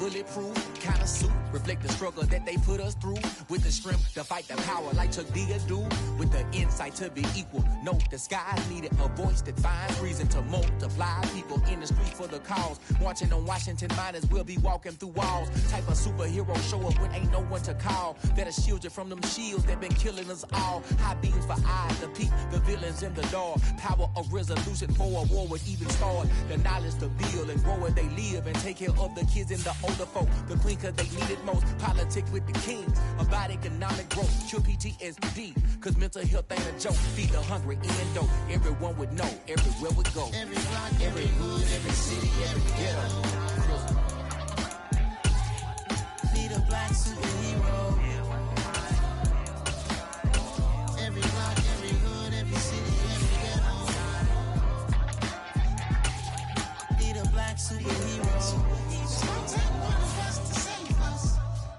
bulletproof kind of suit. Reflect the struggle that they put us through. With the strength to fight the power like Chuck D do. With the insight to be equal. Know the skies needed a voice that finds reason to multiply. People in the street for the cause. Marching on Washington miners will be walking through walls. Type of superhero show up when ain't no one to call. That'll shield you from them shields that been killing us all. High beams for eyes to peek the villains in the dark. Power of resolution for a war would even start. The knowledge to build and grow where they live and take care of the kids and the older folk. The queen cause they need it most. Politics with the kings. About economic growth. Cure PTSD. Cause mental health ain't a joke. Feed the hungry and dope. Everyone would know. Everywhere we go. Every block, every hood, every city, every ghetto. Need a black superhero. Every block, every hood, every city, every ghetto. Need a black superhero. It's gonna take one of us to save us.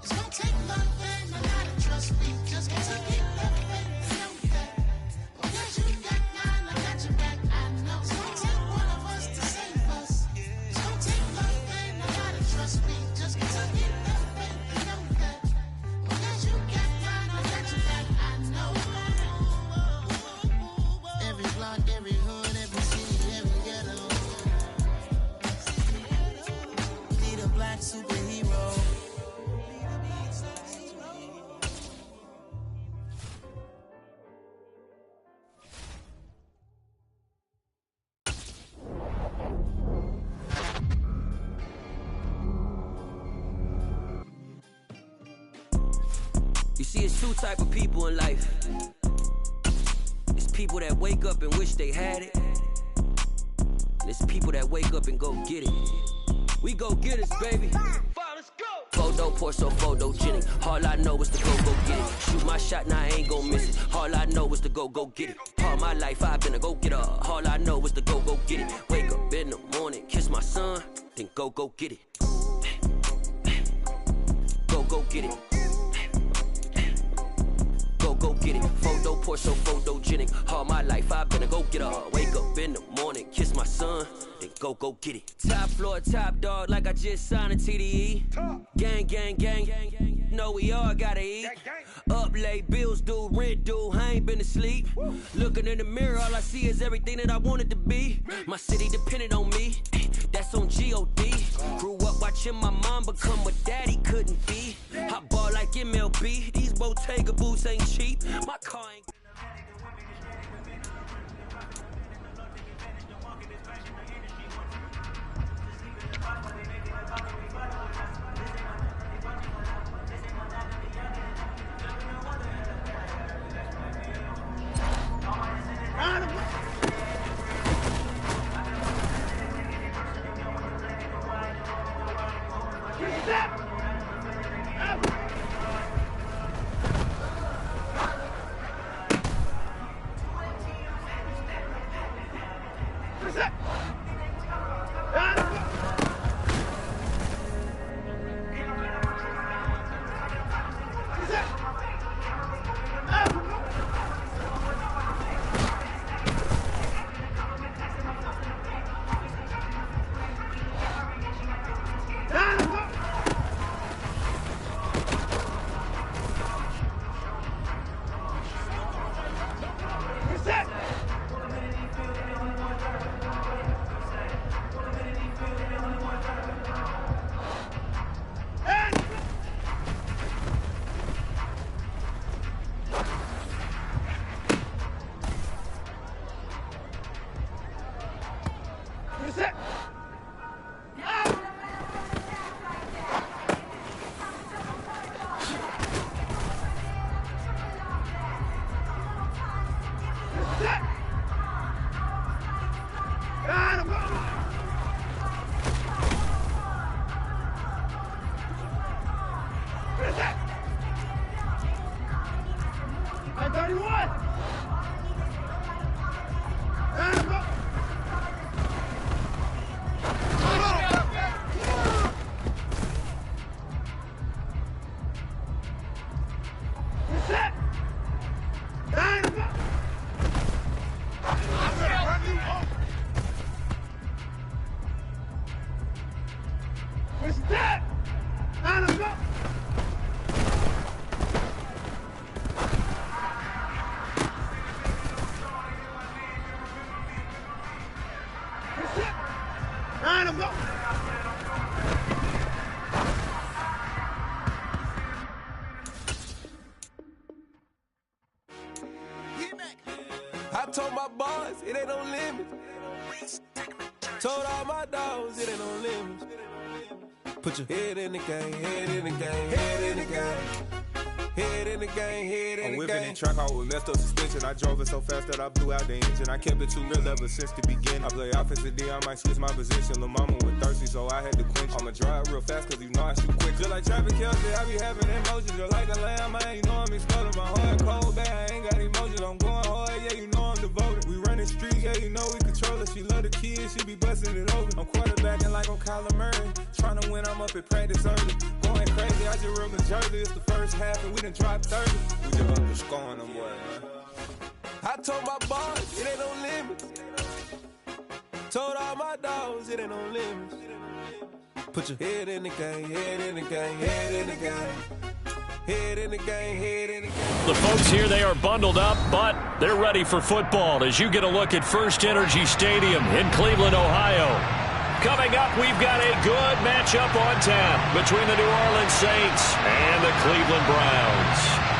It's gonna take love and a lot of trust me. Just gonna take love and know that. Because you got mine, I got your back. I know. It's gonna take one of us to save us. It's gonna take love and a lot of trust me. Just gonna take love and know that. Because you got mine, I got your back. I know. Every block, every hood, every city, every ghetto. Need a black superhero. You see, it's two type of people in life. It's people that wake up and wish they had it. And it's people that wake up and go get it. We go get it, baby. Let's go. Photo, Porsche, photogenic. All I know is to go get it. Shoot my shot, now I ain't gon' miss it. All I know is to go get it. All my life I've been a go-getter. All I know is to go get it. Wake up in the morning, kiss my son, then go get it. Go get it. Go get it. Photo, Porsche, photogenic. All my life I've been a go-getter. Wake up in the morning, kiss my son, then go get it. Top floor, top dog, like I just signed a TDE. Gang, gang, gang, gang, gang. Know we all gotta eat. Up late, bills due, rent due, I ain't been asleep. Looking in the mirror, all I see is everything that I wanted to be. My city depended on me, that's on G.O.D. Grew up watching my mom become what daddy couldn't be. I ball like MLB, these Bottega boots ain't cheap. My car ain't... told my boys, it ain't no limit. Told all my dogs, it ain't no limit. Put your head in the game, head in the game, head in the game. Head in the game, head in the game. I'm whipping in track out with messed up suspension. I drove it so fast that I blew out the engine. I kept it too real ever since the beginning. I play offensive D, I might switch my position. Lil' mama was thirsty, so I had to quench. I'ma drive real fast, cause you know I shoot quick. Just like Travis Kelce, I be having emotions. Just like the lamb, man, you know I'm exploding. My heart cold, bad, I ain't got emotions. I'm going hard, yeah, you know I'm devoted. We running streets, yeah, you know we control it. She love the kids, she be busting it over. I'm quarterbacking like I'm Kyler Murray. Trying to win, I'm up at practice early. Going crazy, I just real the jersey. It's the first half, and we done dropped 30. We just underscoring them, boy, man. I told my boys, it ain't no limits. Told all my dogs, it ain't no limits. Put your head in the game, head in the game, head in the game. Head in the game, head in the game. The folks here, they are bundled up, but they're ready for football as you get a look at First Energy Stadium in Cleveland, Ohio. Coming up, we've got a good matchup on tap between the New Orleans Saints and the Cleveland Browns.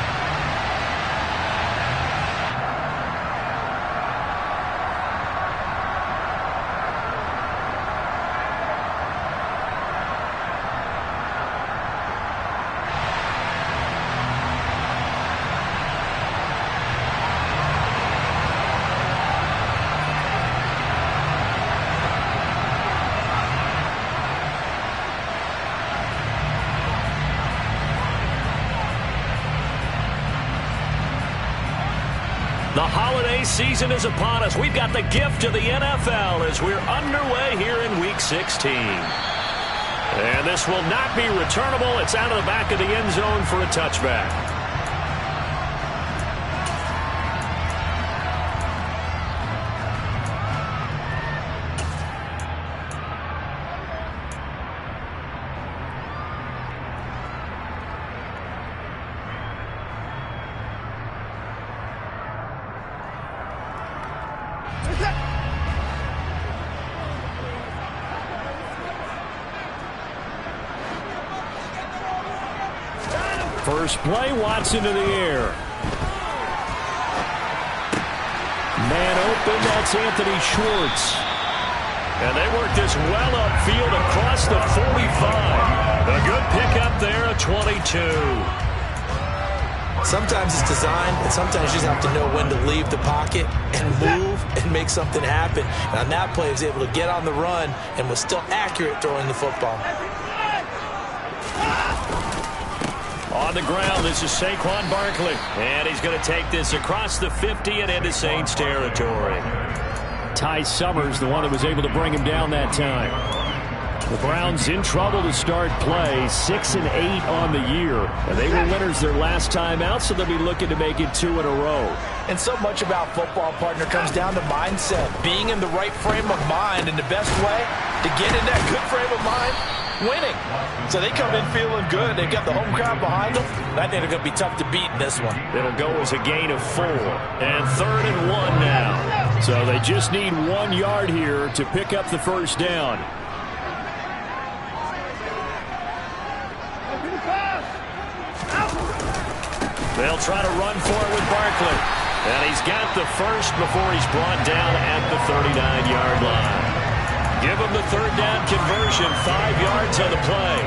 The holiday season is upon us. We've got the gift of the NFL as we're underway here in Week 16. And this will not be returnable. It's out of the back of the end zone for a touchback. First play, Watson to the air. Man open, that's Anthony Schwartz. And they work this well upfield across the 45. A good pickup there, a 22. Sometimes it's designed, and sometimes you just have to know when to leave the pocket and move and make something happen. And on that play, he was able to get on the run and was still accurate throwing the football. On the ground, this is Saquon Barkley. And he's going to take this across the 50 and into Saints territory. Ty Summers, the one that was able to bring him down that time. The Browns in trouble to start play, 6-8 on the year. And they were winners their last time out, so they'll be looking to make it 2 in a row. And so much about football, partner, comes down to mindset. Being in the right frame of mind, and the best way to get in that good frame of mind, winning. So they come in feeling good. They've got the home crowd behind them. I think they're going to be tough to beat in this one. It'll go as a gain of 4. And 3rd and 1 now. So they just need 1 yard here to pick up the first down. They'll try to run for it with Barkley. And he's got the first before he's brought down at the 39-yard line. Give them the 3rd down conversion, 5 yards on the play.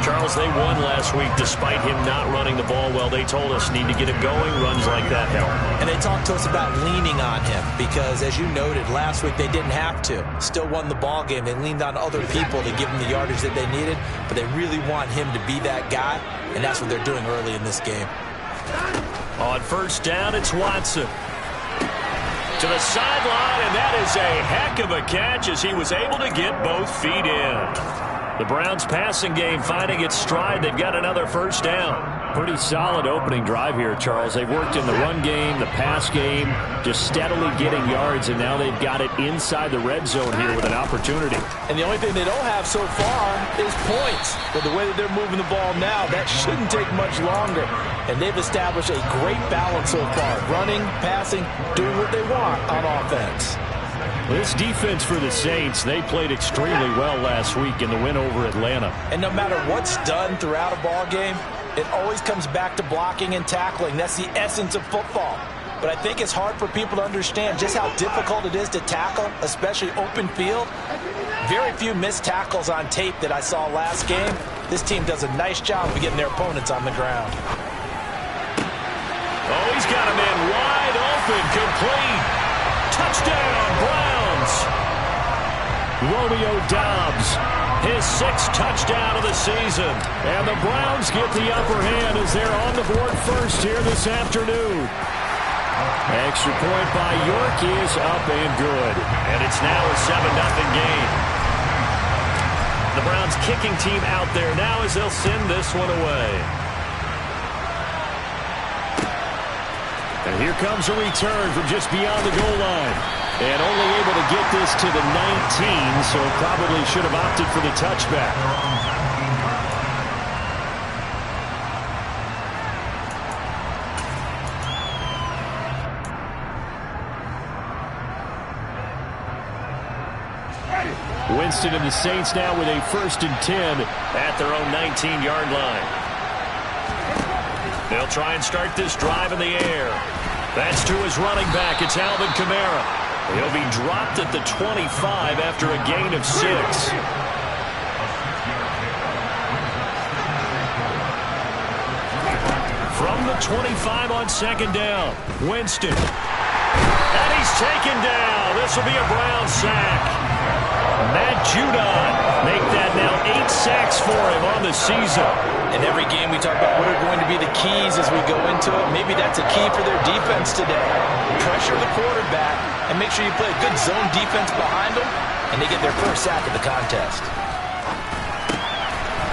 Charles, they won last week despite him not running the ball well. They told us need to get it going. Runs like that help. And they talked to us about leaning on him because, as you noted, last week they didn't have to. Still won the ball game. They leaned on other people to give them the yardage that they needed, but they really want him to be that guy, and that's what they're doing early in this game. On first down, it's Watson. To the sideline, and that is a heck of a catch as he was able to get both feet in. The Browns passing game finding its stride. They've got another first down. Pretty solid opening drive here, Charles. They've worked in the run game, the pass game, just steadily getting yards, and now they've got it inside the red zone here with an opportunity. And the only thing they don't have so far is points. But the way that they're moving the ball now, that shouldn't take much longer. And they've established a great balance so far. Running, passing, doing what they want on offense. This defense for the Saints, they played extremely well last week in the win over Atlanta. And no matter what's done throughout a ball game, it always comes back to blocking and tackling. That's the essence of football. but I think it's hard for people to understand just how difficult it is to tackle, especially open field. Very few missed tackles on tape that I saw last game. This team does a nice job of getting their opponents on the ground. Oh, he's got a man wide open, complete. Touchdown, Browns. Romeo Doubs, his 6th touchdown of the season. And the Browns get the upper hand as they're on the board first here this afternoon. Extra point by York is up and good. And it's now a 7-0 game. The Browns kicking team out there now as they'll send this one away. And here comes a return from just beyond the goal line. And only able to get this to the 19, so probably should have opted for the touchback. Winston and the Saints now with a 1st and 10 at their own 19-yard line. They'll try and start this drive in the air. That's to his running back. It's Alvin Kamara. He'll be dropped at the 25 after a gain of 6. From the 25 on 2nd down, Winston. And he's taken down. This will be a Brown sack. Matt Judon make that now 8 sacks for him on the season. In every game we talk about what are going to be the keys as we go into it. Maybe that's a key for their defense today. Pressure the quarterback and make sure you play a good zone defense behind them, and they get their first sack of the contest.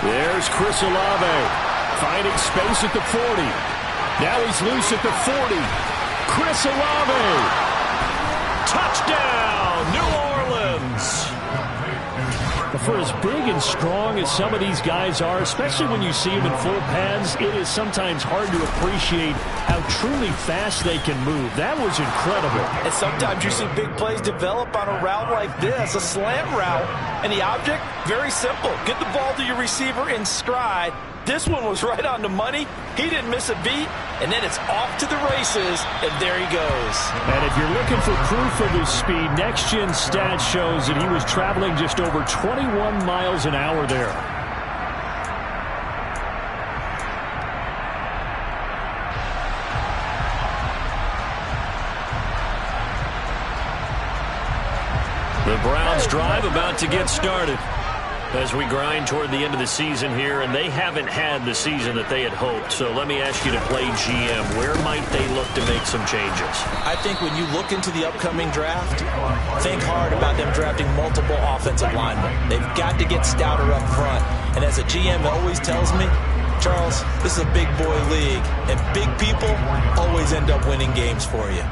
There's Chris Olave finding space at the 40. Now he's loose at the 40. Chris Olave. Touchdown, New Orleans. For as big and strong as some of these guys are, especially when you see them in full pads, it is sometimes hard to appreciate how truly fast they can move. That was incredible. And sometimes you see big plays develop on a route like this, a slant route, and the object, very simple. Get the ball to your receiver in stride. This one was right on the money. He didn't miss a beat, and then it's off to the races, and there he goes. And if you're looking for proof of his speed, Next Gen Stats shows that he was traveling just over 21 miles an hour there. The Browns drive about to get started as we grind toward the end of the season here, and they haven't had the season that they had hoped. So let me ask you to play GM. Where might they look to make some changes? I think when you look into the upcoming draft, think hard about them drafting multiple offensive linemen. They've got to get stouter up front. And as a GM always tells me, Charles, this is a big boy league, and big people always end up winning games for you.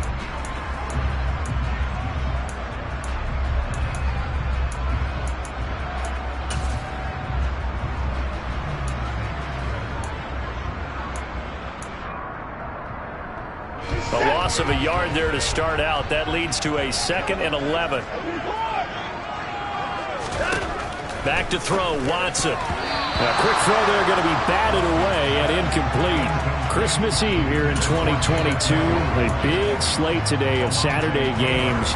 A loss of a yard there to start out. That leads to a 2nd and 11. Back to throw, Watson. A quick throw there going to be batted away and incomplete. Christmas Eve here in 2022. A big slate today of Saturday games.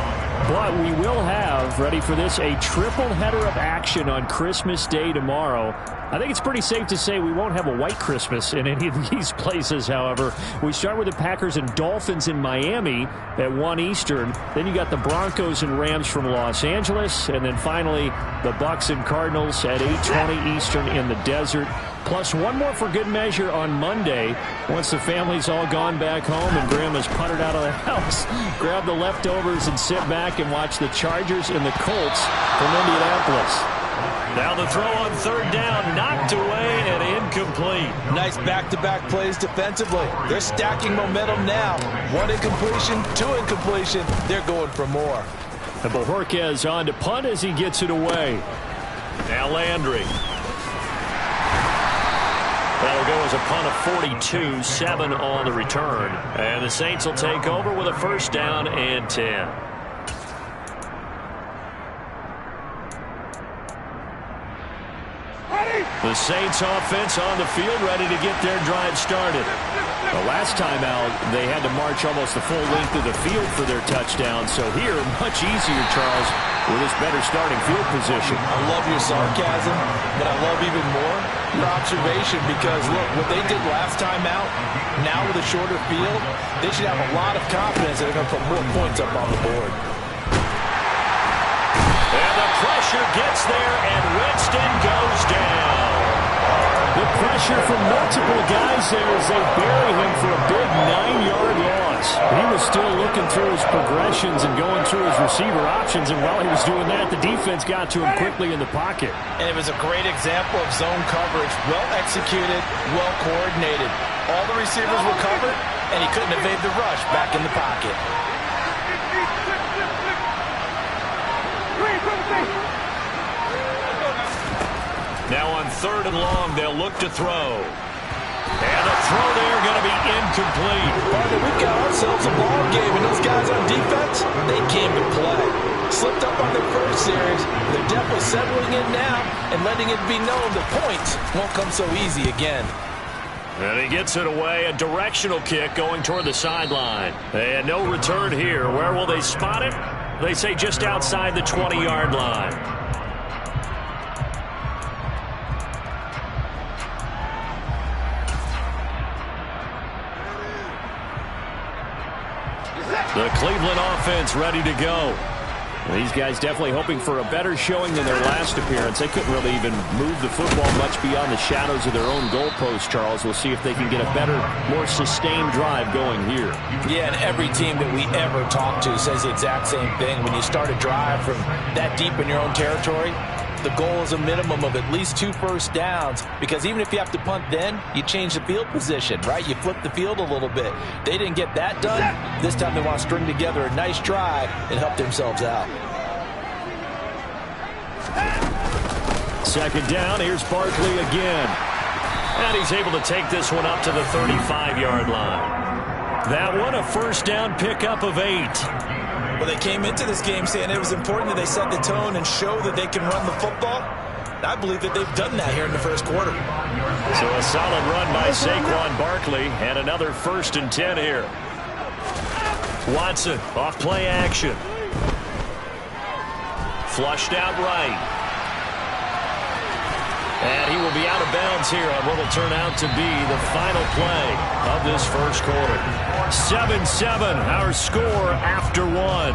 But we will have, ready for this, a triple header of action on Christmas Day tomorrow. I think it's pretty safe to say we won't have a white Christmas in any of these places, however. We start with the Packers and Dolphins in Miami at 1 Eastern. Then you got the Broncos and Rams from Los Angeles. And then finally, the Bucks and Cardinals at 8:20 Eastern in the desert. Plus one more for good measure on Monday. Once the family's all gone back home and Grandma's puttered out of the house, grab the leftovers and sit back and watch the Chargers and the Colts from Indianapolis. Now the throw on 3rd down, knocked away and incomplete. Nice back-to-back plays defensively. They're stacking momentum now. 1 incompletion, 2 incompletion. They're going for more. And Bojorquez on to punt as he gets it away. Now Landry. That'll go as a punt of 42, 7 on the return. And the Saints will take over with a 1st down and 10. Ready? The Saints offense on the field, ready to get their drive started. The last time out, they had to march almost the full length of the field for their touchdown. So here, much easier, Charles, with this better starting field position. I love your sarcasm, but I love even more your observation because, look, what they did last time out, now with a shorter field, they should have a lot of confidence that they're going to put more points up on the board. And the pressure gets there, and Winston goes down. The pressure from multiple guys there as they bury him for a big 9-yard loss. He was still looking through his progressions and going through his receiver options, and while he was doing that, the defense got to him quickly in the pocket. And it was a great example of zone coverage, well executed, well coordinated. All the receivers were covered, and he couldn't evade the rush back in the pocket. Now on 3rd and long, they'll look to throw. And the throw there going to be incomplete. Partner, we've got ourselves a ball game, and those guys on defense, they came to play. Slipped up on their first series. They're definitely settling in now and letting it be known the points won't come so easy again. And he gets it away, a directional kick going toward the sideline. And no return here. Where will they spot it? They say just outside the 20-yard line. The Cleveland offense ready to go. These guys definitely hoping for a better showing than their last appearance. They couldn't really even move the football much beyond the shadows of their own goalpost, Charles. We'll see if they can get a better, more sustained drive going here. Yeah, and every team that we ever talk to says the exact same thing. When you start a drive from that deep in your own territory, the goal is a minimum of at least 2 first downs, because even if you have to punt then, you change the field position, right? You flip the field a little bit. They didn't get that done. This time they want to string together a nice drive and help themselves out. 2nd down, here's Barkley again. And he's able to take this one up to the 35-yard line. That one, a 1st down pickup of 8. Well, they came into this game saying it was important that they set the tone and show that they can run the football. I believe that they've done that here in the first quarter. So a solid run by Saquon Barkley, and another 1st and 10 here. Watson off play action. Flushed out right. And he will be out of bounds here on what will turn out to be the final play of this first quarter. 7-7, our score after 1.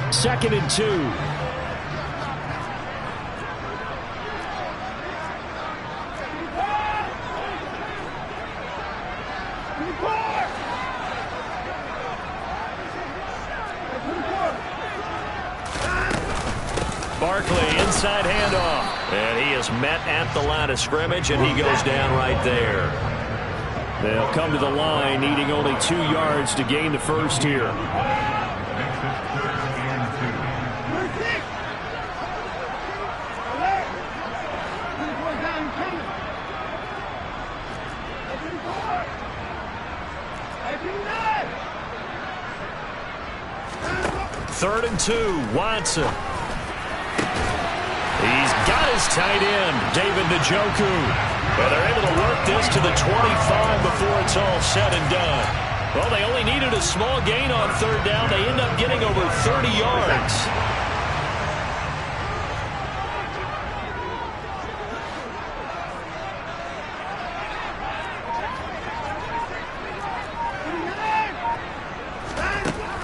Second and 2. Barkley, inside handoff. And he is met at the line of scrimmage, and he goes down right there. They'll come to the line, needing only 2 yards to gain the first here. Third and 2, Watson. He's got his tight end, David Njoku. But they're able to work this to the 25 before it's all said and done. Well, they only needed a small gain on 3rd down. They end up getting over 30 yards.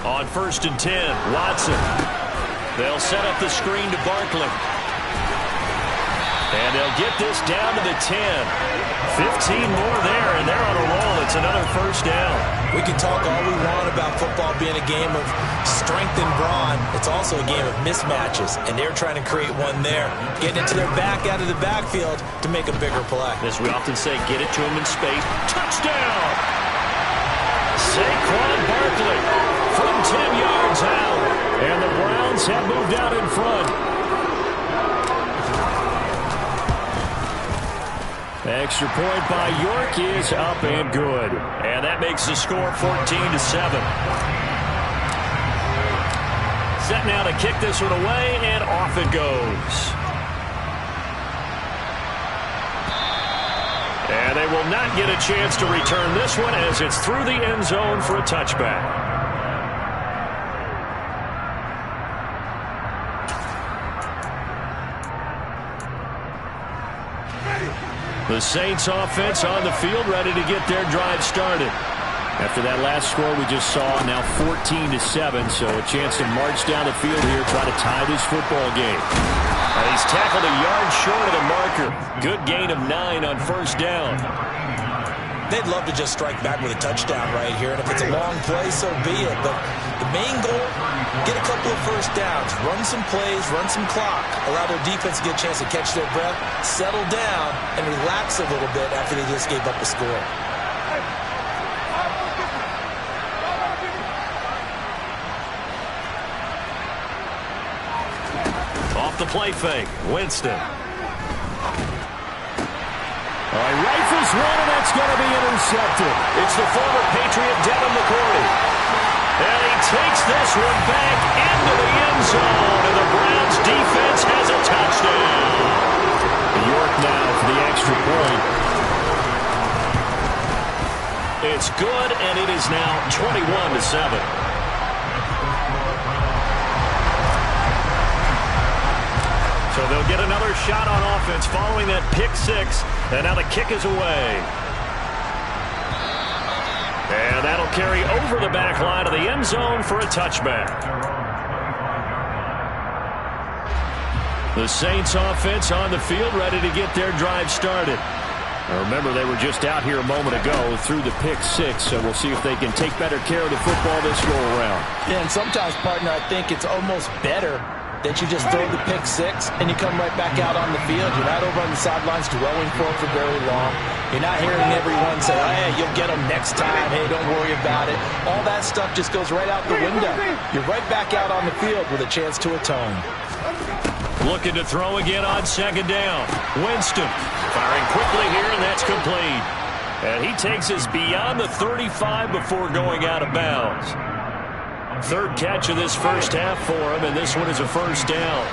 On 1st and 10, Watson. They'll set up the screen to Barkley. And they'll get this down to the 10. 15 more there, and they're on a roll. It's another first down. We can talk all we want about football being a game of strength and brawn. It's also a game of mismatches, and they're trying to create one there, getting it to their back out of the backfield to make a bigger play. As we often say, get it to him in space. Touchdown! Saquon Barkley from 10 yards out, and the Browns have moved out in front. Extra point by York is up and good. And that makes the score 14-7. Set now to kick this one away, and off it goes. And they will not get a chance to return this one as it's through the end zone for a touchback. The Saints offense on the field, ready to get their drive started. After that last score we just saw, now 14-7, so a chance to march down the field here, try to tie this football game. And he's tackled a yard short of the marker. Good gain of 9 on first down. They'd love to just strike back with a touchdown right here, and if it's a long play, so be it. But the main goal, get a couple of first downs, run some plays, run some clock, allow their defense to get a chance to catch their breath, settle down, and relax a little bit after they just gave up a score. Off the play fake, Winston. All right, rifles one, and that's going to be intercepted. It's the former Patriot Devin McCourty. And he takes this one back into the end zone, and the Browns defense has a touchdown. York now for the extra point. It's good, and it is now 21-7. So they'll get another shot on offense following that pick six. And now the kick is away. And that'll carry over the back line of the end zone for a touchback. The Saints offense on the field, ready to get their drive started. Now remember, they were just out here a moment ago through the pick six, so we'll see if they can take better care of the football this go around. Yeah, and sometimes, partner, I think it's almost better that you just throw the pick six and you come right back out on the field. You're not over on the sidelines dwelling for very long. You're not hearing everyone say, oh, hey, you'll get them next time. Hey, don't worry about it. All that stuff just goes right out the window. You're right back out on the field with a chance to atone. Looking to throw again on second down. Winston firing quickly here, and that's complete. And he takes us beyond the 35 before going out of bounds. Third catch of this first half for him, and this one is a first down.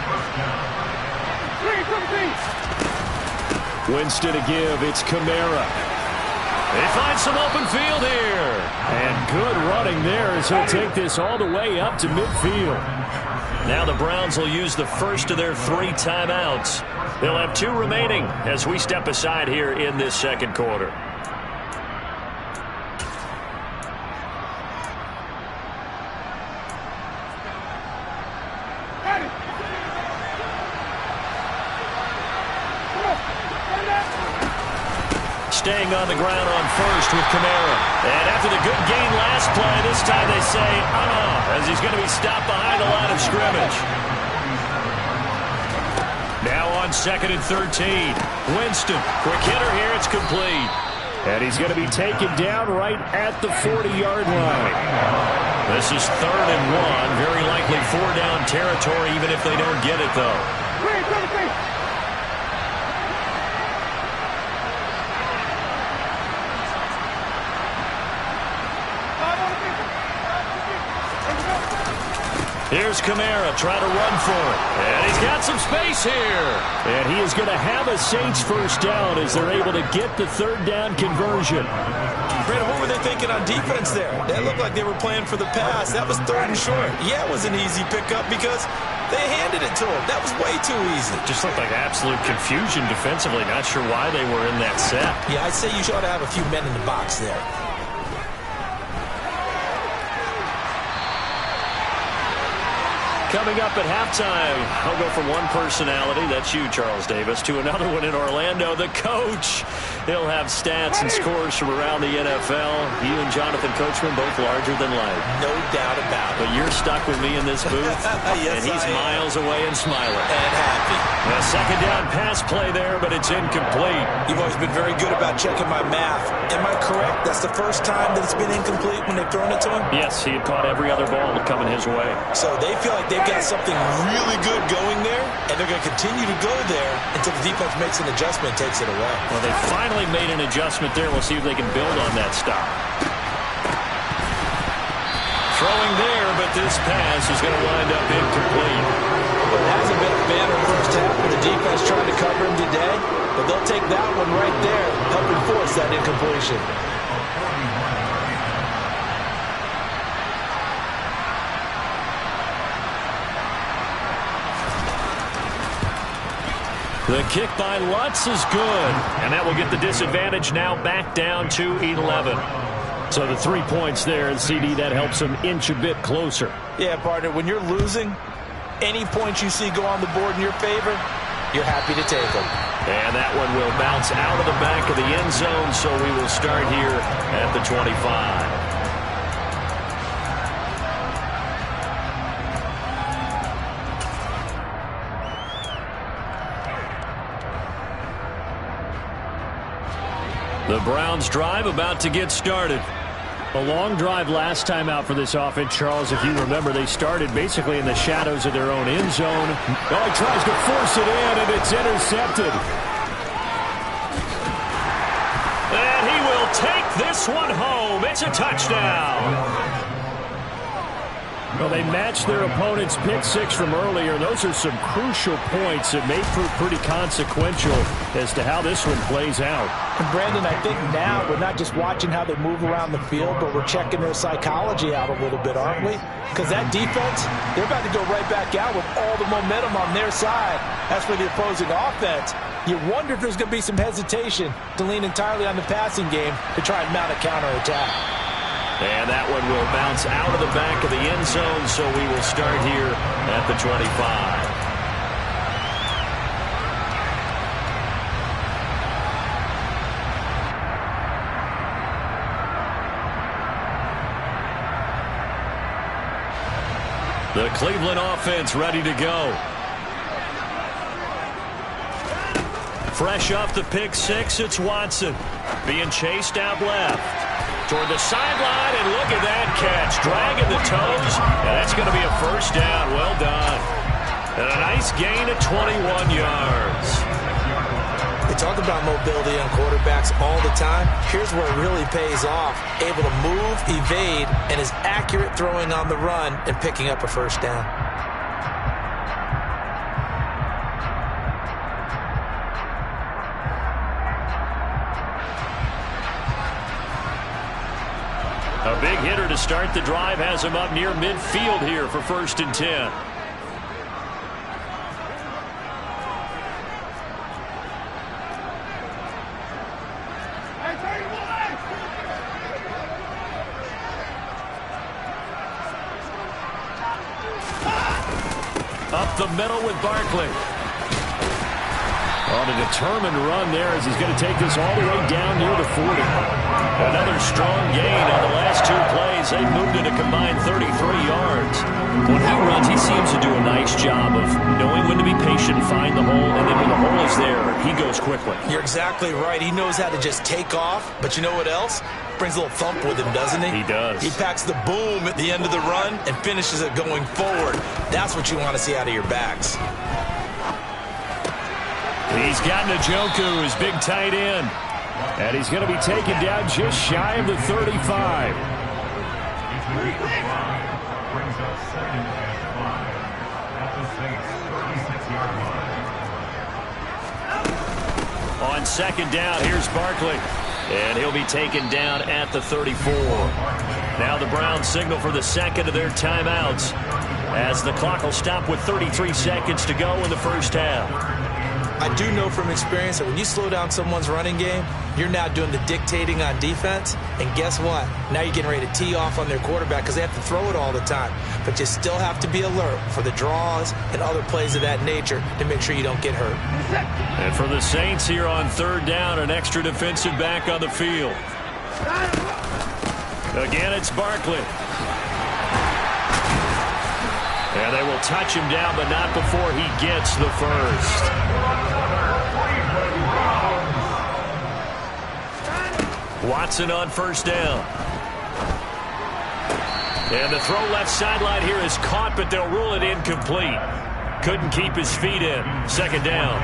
Winston to give. It's Kamara. They find some open field here. And good running there as he'll take this all the way up to midfield. Now the Browns will use the first of their 3 timeouts. They'll have 2 remaining as we step aside here in this second quarter. Staying on the ground on first with Kamara. And after the good gain last play, this time they say, as he's going to be stopped behind the line of scrimmage. Now on second and 13. Winston, quick hitter here, it's complete. And he's going to be taken down right at the 40-yard line. This is 3rd and 1, very likely 4-down territory, even if they don't get it, though. Here's Kamara trying to run for it. And he's got some space here. And he is going to have a Saints first down as they're able to get the 3rd down conversion. Brandon, what were they thinking on defense there? That looked like they were playing for the pass. That was 3rd and short. Yeah, it was an easy pickup because they handed it to him. That was way too easy. Just looked like absolute confusion defensively. Not sure why they were in that set. Yeah, I'd say you should have a few men in the box there. Coming up at halftime, I'll go from one personality, that's you, Charles Davis, to another one in Orlando, the coach. He'll have stats and scores from around the NFL. You and Jonathan Coachman both larger than life. No doubt about it. But you're stuck with me in this booth, yes, and he's miles away and smiling. And happy. A second down pass play there, but it's incomplete. You've always been very good about checking my math. Am I correct? That's the first time that it's been incomplete when they've thrown it to him? Yes, he had caught every other ball coming his way. So they feel like they've got something really good going there, and they're going to continue to go there until the defense makes an adjustment and takes it away. Well, they finally made an adjustment there. We'll see if they can build on that stop. Throwing there, but this pass is going to wind up incomplete. Well, it hasn't been a banner first half with the defense trying to cover him today, but they'll take that one right there, helping force that incompletion. The kick by Lutz is good, and that will get the disadvantage now back down to 11. So the 3 points there, and CD, that helps them inch a bit closer. Yeah, partner, when you're losing, any points you see go on the board in your favor, you're happy to take them. And that one will bounce out of the back of the end zone, so we will start here at the 25. The Browns drive about to get started. A long drive last time out for this offense, Charles. If you remember, they started basically in the shadows of their own end zone. Oh, he tries to force it in, and it's intercepted. And he will take this one home. It's a touchdown. Well, they matched their opponent's pick six from earlier. Those are some crucial points that may prove pretty consequential as to how this one plays out. And Brandon, I think now we're not just watching how they move around the field, but we're checking their psychology out a little bit, aren't we? Because that defense, they're about to go right back out with all the momentum on their side. As for the opposing offense, you wonder if there's going to be some hesitation to lean entirely on the passing game to try and mount a counterattack. And that one will bounce out of the back of the end zone, so we will start here at the 25. The Cleveland offense ready to go. Fresh off the pick six, it's Watson being chased out left. Toward the sideline, and look at that catch. Dragging the toes, and that's going to be a first down. Well done. And a nice gain of 21 yards. We talk about mobility on quarterbacks all the time. Here's where it really pays off. Able to move, evade, and is accurate throwing on the run and picking up a first down. A big hitter to start the drive has him up near midfield here for 1st and 10. Up the middle with Barkley. On a determined run there as he's going to take this all the way down near the 40. Another strong gain on the last two plays. They moved it a combined 33 yards. When he runs, he seems to do a nice job of knowing when to be patient, find the hole, and then when the hole is there, he goes quickly. You're exactly right. He knows how to just take off, but you know what else? Brings a little thump with him, doesn't he? He does. He packs the boom at the end of the run and finishes it going forward. That's what you want to see out of your backs. He's got Njoku, his big tight end. And he's going to be taken down just shy of the 35. On second down, here's Barkley. And he'll be taken down at the 34. Now the Browns signal for the second of their timeouts as the clock will stop with 33 seconds to go in the first half. I do know from experience that when you slow down someone's running game, you're now doing the dictating on defense. And guess what? Now you're getting ready to tee off on their quarterback because they have to throw it all the time. But you still have to be alert for the draws and other plays of that nature to make sure you don't get hurt. And for the Saints here on third down, an extra defensive back on the field. Again, it's Barkley. And they will touch him down, but not before he gets the first. Watson on first down. And the throw left sideline here is caught, but they'll rule it incomplete. Couldn't keep his feet in. Second down.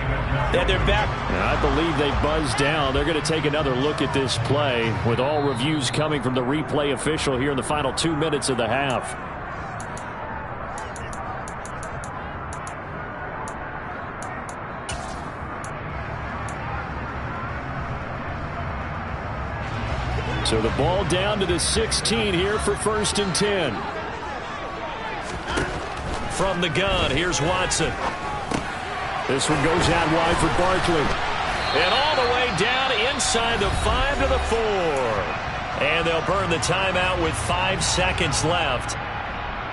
And they're back. I believe they buzzed down. They're going to take another look at this play with all reviews coming from the replay official here in the final 2 minutes of the half. So the ball down to the 16 here for 1st and 10. From the gun, here's Watson. This one goes out wide for Barkley. And all the way down inside the 5 to the 4. And they'll burn the timeout with 5 seconds left.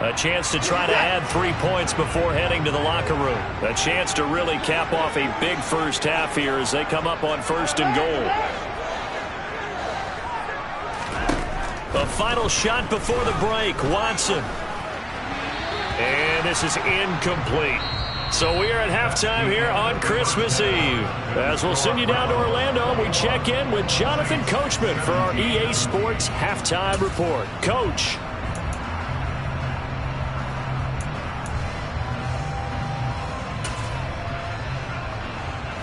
A chance to try to add 3 points before heading to the locker room. A chance to really cap off a big first half here as they come up on 1st and goal. A final shot before the break, Watson. And this is incomplete. So we are at halftime here on Christmas Eve. As we'll send you down to Orlando, we check in with Jonathan Coachman for our EA Sports Halftime Report. Coach.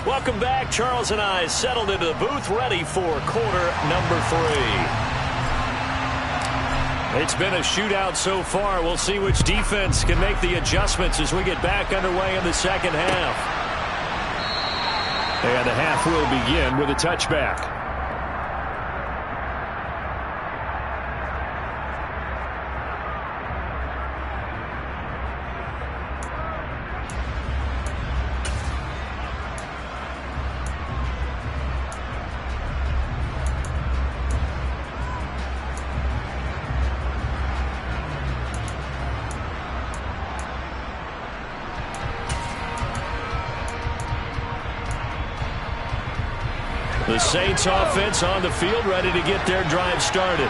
Welcome back. Charles and I settled into the booth ready for quarter number 3. It's been a shootout so far. We'll see which defense can make the adjustments as we get back underway in the second half. And the half will begin with a touchback. The Saints offense on the field, ready to get their drive started.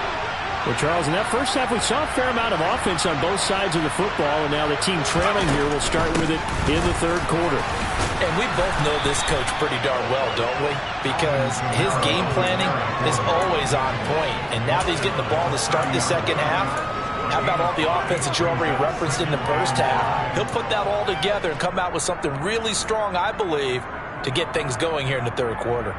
Well, Charles, in that first half, we saw a fair amount of offense on both sides of the football, and now the team trailing here will start with it in the third quarter. And we both know this coach pretty darn well, don't we? Because his game planning is always on point. And now that he's getting the ball to start the second half, how about all the offense that you already referenced in the first half? He'll put that all together and come out with something really strong, I believe, to get things going here in the third quarter.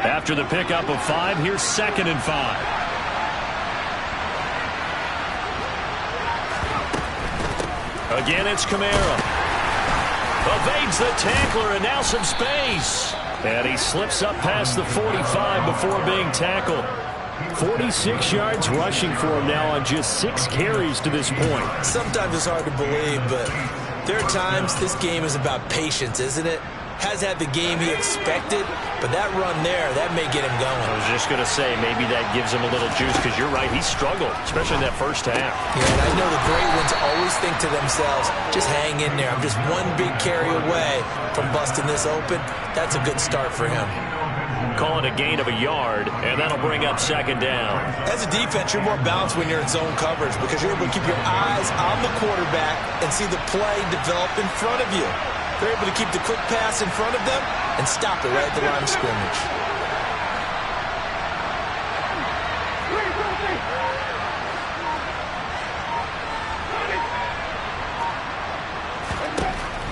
After the pickup of 5, here's 2nd and 5. Again, it's Kamara. Evades the tackler, and now some space. And he slips up past the 45 before being tackled. 46 yards rushing for him now on just 6 carries to this point. Sometimes it's hard to believe, but there are times this game is about patience, isn't it? Has had the game he expected, but that run there, that may get him going. I was just going to say, maybe that gives him a little juice, because you're right, he struggled, especially in that first half. Yeah, and I know the great ones always think to themselves, just hang in there. I'm just one big carry away from busting this open. That's a good start for him. Call it a gain of a yard, and that'll bring up 2nd down. As a defense, you're more balanced when you're in zone coverage because you're able to keep your eyes on the quarterback and see the play develop in front of you. They're able to keep the quick pass in front of them and stop it right at the line of scrimmage.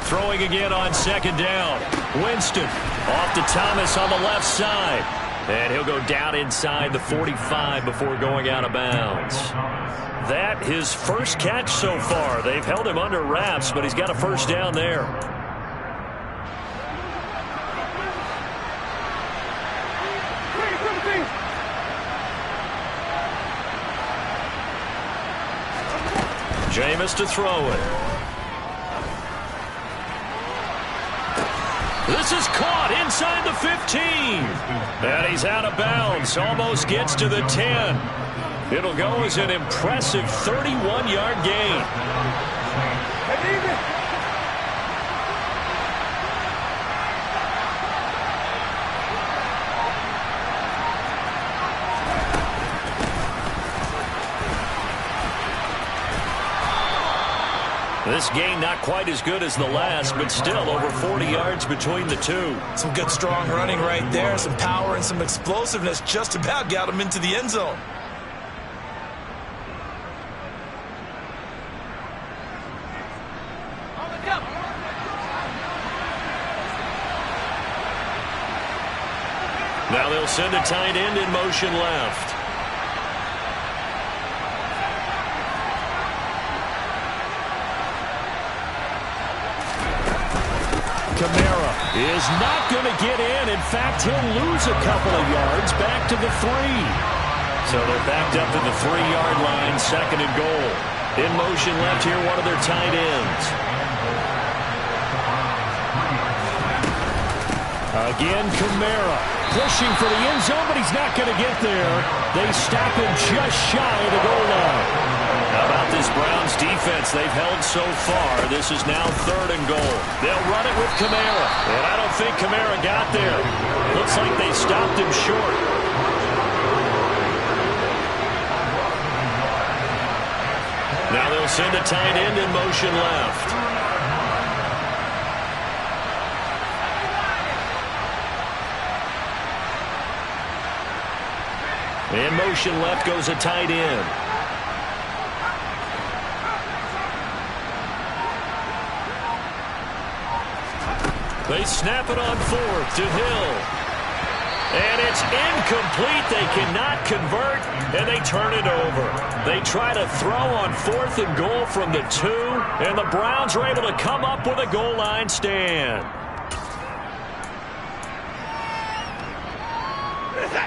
Throwing again on 2nd down. Winston off to Thomas on the left side. And he'll go down inside the 45 before going out of bounds. That his first catch so far. They've held him under wraps, but he's got a first down there. Jameis to throw it. This is caught inside the 15. And he's out of bounds. Almost gets to the 10. It'll go as an impressive 31-yard gain. This gain not quite as good as the last, but still over 40 yards between the two. Some good strong running right there. Some power and some explosiveness just about got him into the end zone. Now they'll send a tight end in motion left. Kamara is not going to get in. In fact, he'll lose a couple of yards back to the 3. So they're backed up to the 3-yard line, 2nd and goal. In motion left here, one of their tight ends. Again, Kamara pushing for the end zone, but he's not going to get there. They stop him just shy of the goal line. How about this Browns defense they've held so far? This is now 3rd and goal. They'll run it with Kamara. And I don't think Kamara got there. Looks like they stopped him short. Now they'll send a tight end in motion left. In motion left goes a tight end. They snap it on 4th to Hill. And it's incomplete. They cannot convert, and they turn it over. They try to throw on 4th and goal from the 2, and the Browns are able to come up with a goal line stand.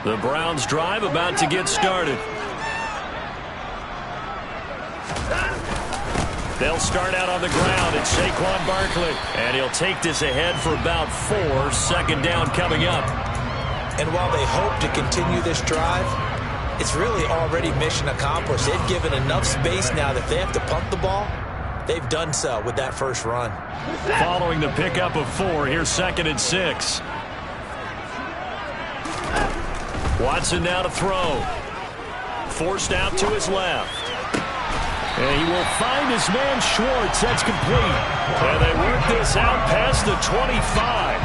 The Browns drive about to get started. They'll start out on the ground. It's Saquon Barkley. And he'll take this ahead for about 4. 2nd down coming up. And while they hope to continue this drive, it's really already mission accomplished. They've given enough space now that if they have to punt the ball, they've done so with that first run. Following the pickup of 4, here's 2nd and 6. Watson now to throw. Forced out to his left. And he will find his man Schwartz. That's complete. And they work this out past the 25.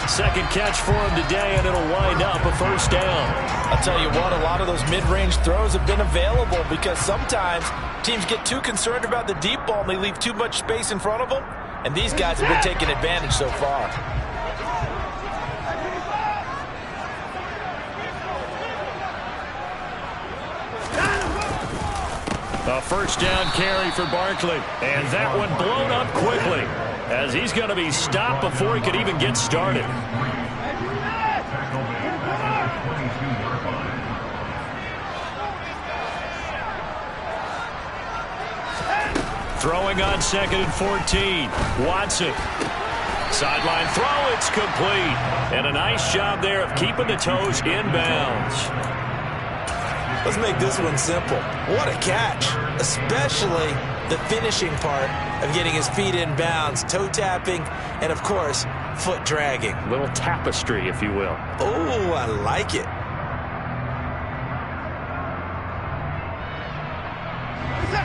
2nd catch for him today, and it'll wind up a 1st down. I'll tell you what, a lot of those mid-range throws have been available because sometimes teams get too concerned about the deep ball and they leave too much space in front of them. And these guys have been taking advantage so far. A 1st down carry for Barkley. And that one blown up quickly as he's going to be stopped before he could even get started. Throwing on 2nd and 14. Watson. Sideline throw, it's complete. And a nice job there of keeping the toes inbounds. Let's make this one simple. What a catch, especially the finishing part of getting his feet in bounds, toe tapping, and of course, foot dragging. Little tapestry, if you will. Oh, I like it.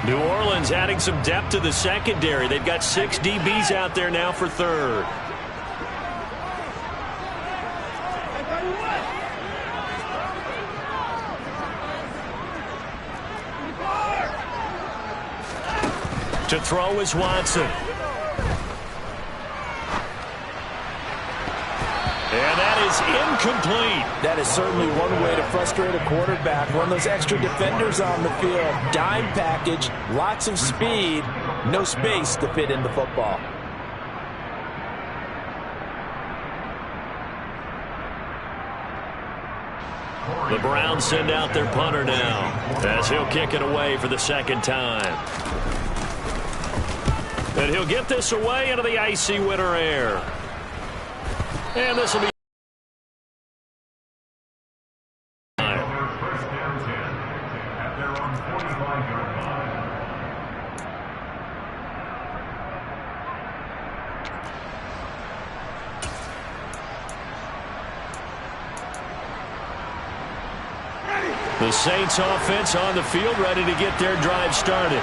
New Orleans adding some depth to the secondary. They've got 6 DBs out there now for 3rd. To throw is Watson. And that is incomplete. That is certainly one way to frustrate a quarterback. Run those extra defenders on the field. Dime package, lots of speed, no space to fit in the football. The Browns send out their punter now as he'll kick it away for the 2nd time. And he'll get this away into the icy winter air. And this will be First down 10 at their own 45-yard line. The Saints offense on the field, ready to get their drive started.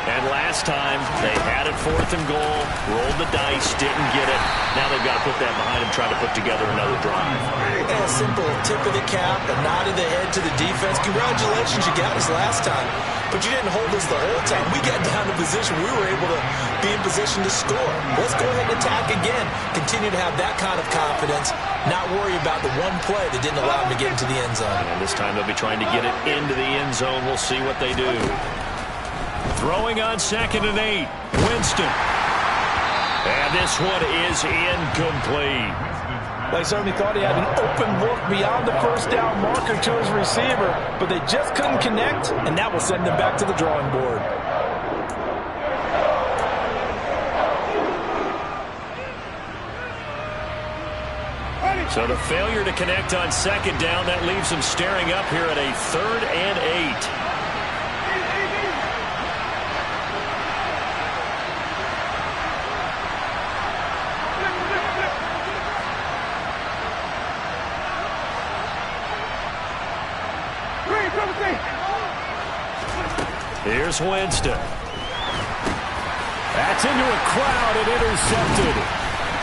And last time, they had it 4th and goal, rolled the dice, didn't get it. Now they've got to put that behind them, try to put together another drive. And a simple tip of the cap, a nod of the head to the defense. Congratulations, you got us last time. But you didn't hold us the whole time. We got down to position. We were able to be in position to score. Let's go ahead and attack again. Continue to have that kind of confidence. Not worry about the one play that didn't allow them to get into the end zone. And this time they'll be trying to get it into the end zone. We'll see what they do. Throwing on 2nd and 8. Winston. And this one is incomplete. They certainly thought he had an open look beyond the first down marker to his receiver, but they just couldn't connect, and that will send them back to the drawing board. So the failure to connect on 2nd down, that leaves them staring up here at a 3rd and 8. Here's Winston. That's into a crowd and intercepted.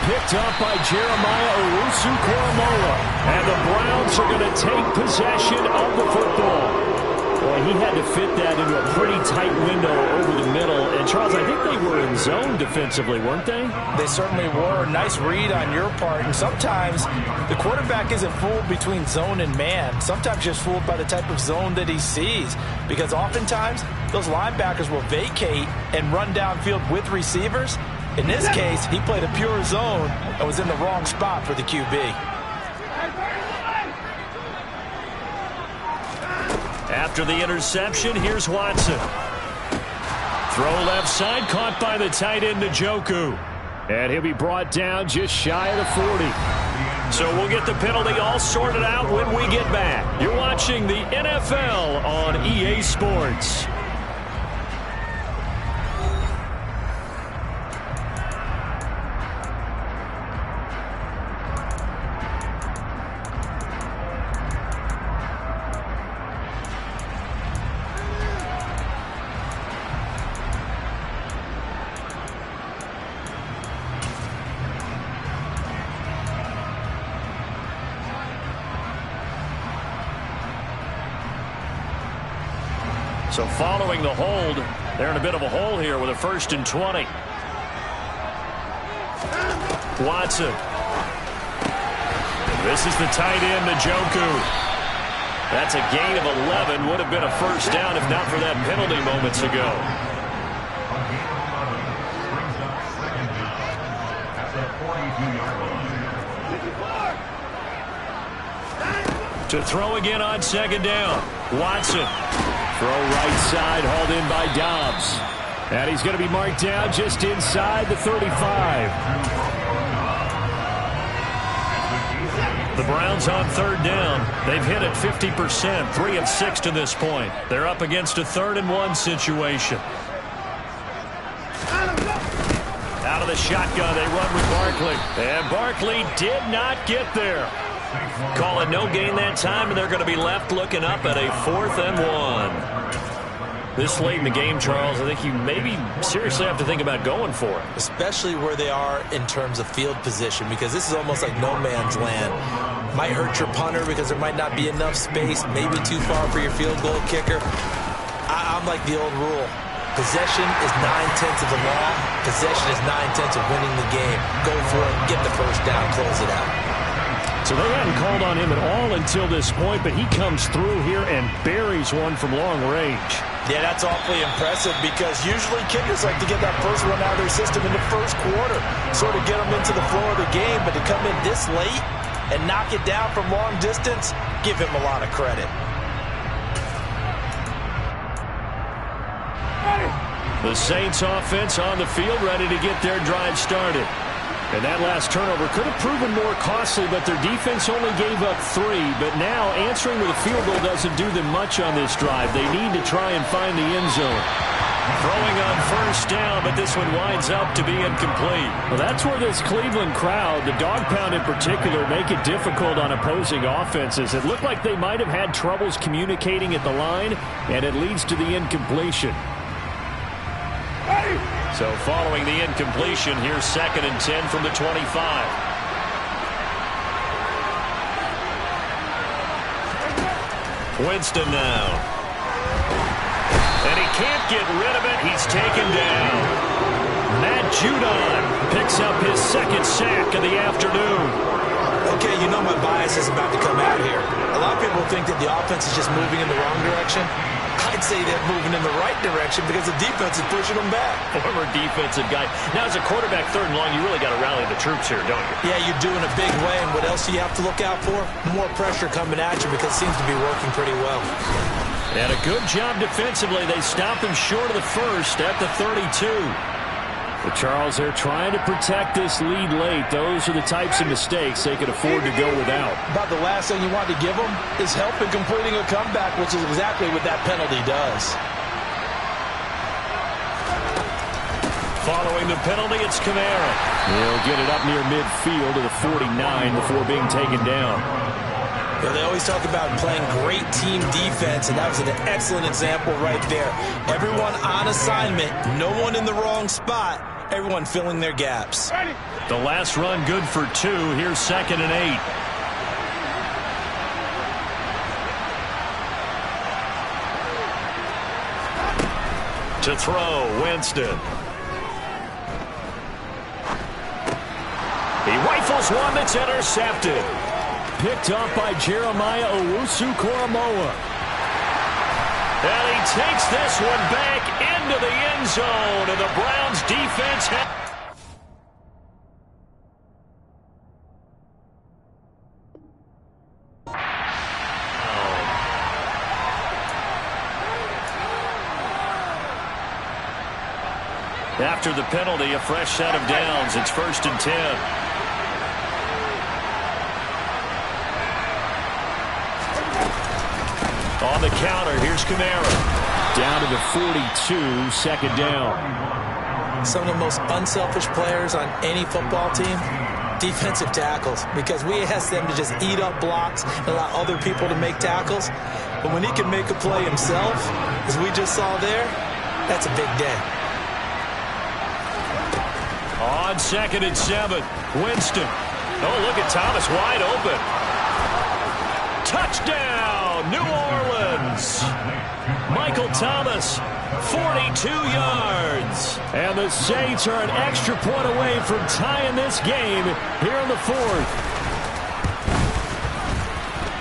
Picked up by Jeremiah Owusu-Koramoah. And the Browns are going to take possession of the football. Boy, he had to fit that into a pretty tight window over the middle. And, Charles, I think they were in zone defensively, weren't they? They certainly were. Nice read on your part. And sometimes the quarterback isn't fooled between zone and man. Sometimes just fooled by the type of zone that he sees. Because oftentimes those linebackers will vacate and run downfield with receivers. In this case, he played a pure zone and was in the wrong spot for the QB. After the interception, here's Watson. Throw left side, caught by the tight end, Njoku. And he'll be brought down just shy of the 40. So we'll get the penalty all sorted out when we get back. You're watching the NFL on EA Sports. So following the hold, they're in a bit of a hole here with a 1st and 20. Watson. This is the tight end, Njoku. That's a gain of 11. Would have been a 1st down if not for that penalty moments ago. To throw again on 2nd down. Watson. Throw right side, hauled in by Dobbs. And he's going to be marked down just inside the 35. The Browns on 3rd down. They've hit it 50%, 3 of 6 to this point. They're up against a 3rd and 1 situation. Out of the shotgun, they run with Barkley. And Barkley did not get there. Call it no gain that time, and they're going to be left looking up at a 4th and 1. This late in the game, Charles, I think you maybe seriously have to think about going for it. Especially where they are in terms of field position, because this is almost like no man's land. Might hurt your punter because there might not be enough space, maybe too far for your field goal kicker. I'm like the old rule. Possession is 9/10 of the law. Possession is 9/10 of winning the game. Go for it, get the 1st down, close it out. So they hadn't called on him at all until this point, but he comes through here and buries one from long range. Yeah, that's awfully impressive because usually kickers like to get that first run out of their system in the 1st quarter, sort of get them into the flow of the game, but to come in this late and knock it down from long distance, give him a lot of credit. The Saints offense on the field, ready to get their drive started. And that last turnover could have proven more costly, but their defense only gave up 3. But now answering with a field goal doesn't do them much on this drive. They need to try and find the end zone. Throwing on first down, but this one winds up to be incomplete. Well, that's where this Cleveland crowd, the dog pound in particular, make it difficult on opposing offenses. It looked like they might have had troubles communicating at the line, and it leads to the incompletion. So following the incompletion, here's 2nd and 10 from the 25. Winston now. And he can't get rid of it. He's taken down. Matt Judon picks up his 2nd sack of the afternoon. Okay, you know my bias is about to come out here. A lot of people think that the offense is just moving in the wrong direction. I'd say they're moving in the right direction because the defense is pushing them back. Former defensive guy. Now, as a quarterback, 3rd and long, you really got to rally the troops here, don't you? Yeah, you do in a big way. And what else do you have to look out for? More pressure coming at you because it seems to be working pretty well. And a good job defensively. They stop him short of the first at the 32. But Charles, they're trying to protect this lead late. Those are the types of mistakes they could afford to go without. About the last thing you want to give them is help in completing a comeback, which is exactly what that penalty does. Following the penalty, it's Kamara. He'll get it up near midfield to the 49 before being taken down. You know, they always talk about playing great team defense, and that was an excellent example right there. Everyone on assignment, no one in the wrong spot, everyone filling their gaps. The last run good for 2. Here's 2nd and 8. To throw, Winston. He rifles one that's intercepted. Picked up by Jeremiah Owusu-Koramoah. And he takes this one back into the end zone, and the Browns defense After the penalty, a fresh set of downs. It's 1st and 10. On the counter, here's Kamara. Down to the 42, 2nd down. Some of the most unselfish players on any football team, defensive tackles, because we ask them to just eat up blocks and allow other people to make tackles. But when he can make a play himself, as we just saw there, that's a big day. On 2nd and 7, Winston. Oh, look at Thomas wide open. Touchdown, New Orleans. Michael Thomas, 42 yards. And the Saints are an extra point away from tying this game here in the 4th.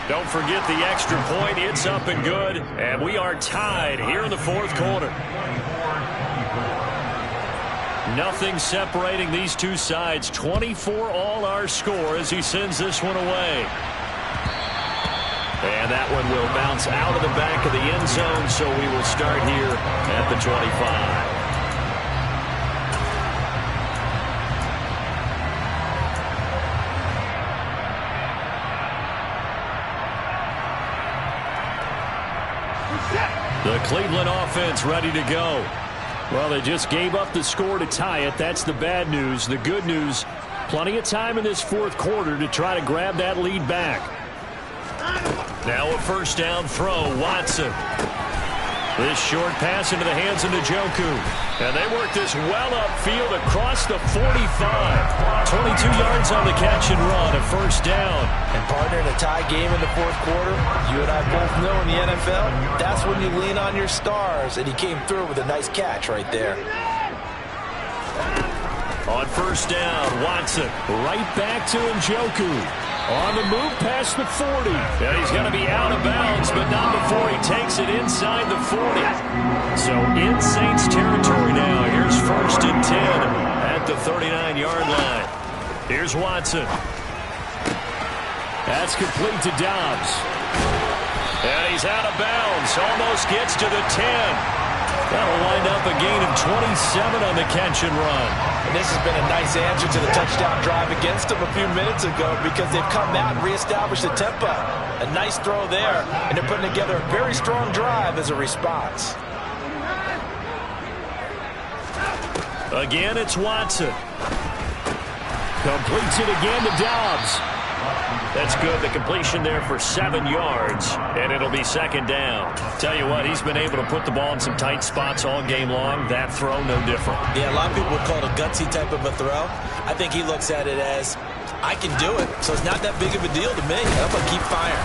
Don't forget the extra point. It's up and good. And we are tied here in the 4th quarter. Nothing separating these two sides. 24 all our score as he sends this one away. And that one will bounce out of the back of the end zone, so we will start here at the 25. The Cleveland offense ready to go. Well, they just gave up the score to tie it. That's the bad news. The good news, plenty of time in this 4th quarter to try to grab that lead back. Now a first down throw, Watson. This short pass into the hands of Njoku. And they work this well upfield across the 45. 22 yards on the catch and run, a first down. And partner, in a tie game in the 4th quarter, you and I both know in the NFL, that's when you lean on your stars. And he came through with a nice catch right there. On first down, Watson right back to Njoku. On the move past the 40. And he's going to be out of bounds, but not before he takes it inside the 40. So in Saints territory now. Here's 1st and 10 at the 39-yard line. Here's Watson. That's complete to Dobbs. And he's out of bounds. Almost gets to the 10. That'll wind up a gain of 27 on the catch and run. And this has been a nice answer to the touchdown drive against them a few minutes ago because they've come out and reestablished the tempo. A nice throw there, and they're putting together a very strong drive as a response. Again, it's Watson. Completes it again to Dobbs. That's good. The completion there for 7 yards, and it'll be second down. Tell you what, he's been able to put the ball in some tight spots all game long. That throw, no different. Yeah, a lot of people would call it a gutsy type of a throw. I think he looks at it as, I can do it, so it's not that big of a deal to me. I'm going to keep firing.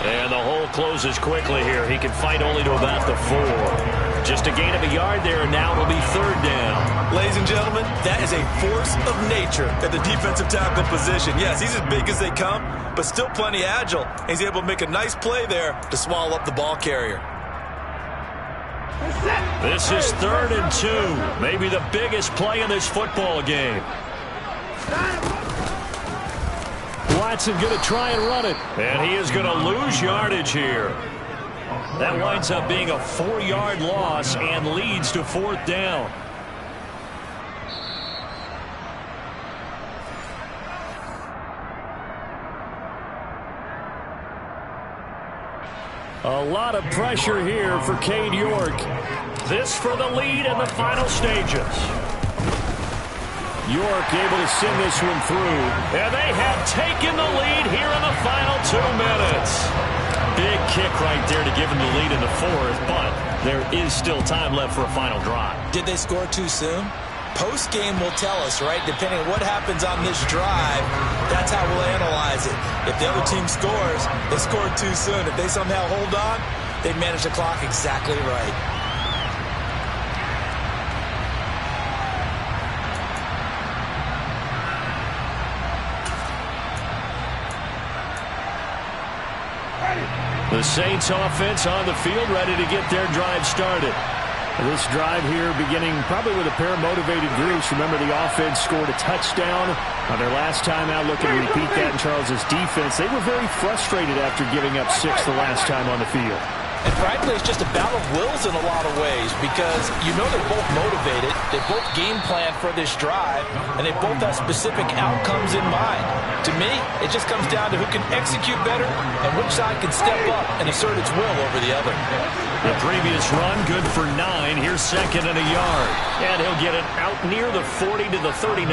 And the hole closes quickly here. He can fight only to about the 4. Just a gain of a yard there, and now it'll be third down. Ladies and gentlemen, that is a force of nature at the defensive tackle position. Yes, he's as big as they come, but still plenty agile. He's able to make a nice play there to swallow up the ball carrier. This is 3rd and 2. Maybe the biggest play in this football game. Watson going to try and run it. And he is going to lose yardage here. That winds up being a 4-yard loss and leads to 4th down. A lot of pressure here for Cade York. This for the lead in the final stages. York able to send this one through. And they have taken the lead here in the final 2 minutes. Big kick right there to give them the lead in the 4th, but there is still time left for a final drive. Did they score too soon? Post-game will tell us, right? Depending on what happens on this drive, that's how we'll analyze it. If the other team scores, they scored too soon. If they somehow hold on, they manage the clock exactly right. The Saints offense on the field, ready to get their drive started. This drive here beginning probably with a pair of motivated groups. Remember, the offense scored a touchdown on their last time out. Looking to repeat that in Charles's defense. They were very frustrated after giving up 6 the last time on the field. And frankly, it's just a battle of wills in a lot of ways because you know they're both motivated, they both game plan for this drive, and they both have specific outcomes in mind. To me, it just comes down to who can execute better and which side can step up and assert its will over the other. The previous run, good for 9. Here's 2nd and a yard. And he'll get it out near the 40 to the 39.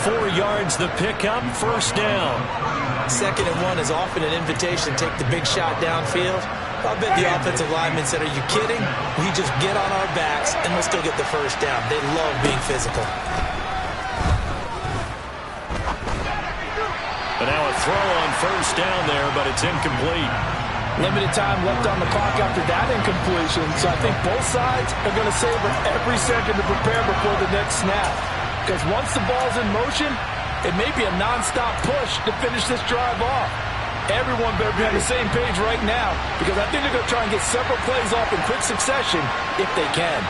4 yards the pickup, 1st down. 2nd and 1 is often an invitation to take the big shot downfield. I bet the offensive linemen said, are you kidding? We just get on our backs and let's go get the 1st down. They love being physical. And now a throw on 1st down there, but it's incomplete. Limited time left on the clock after that incompletion, so I think both sides are going to savor every second to prepare before the next snap. Because once the ball's in motion, it may be a non-stop push to finish this drive off. Everyone better be on the same page right now because I think they're going to try and get several plays off in quick succession if they can.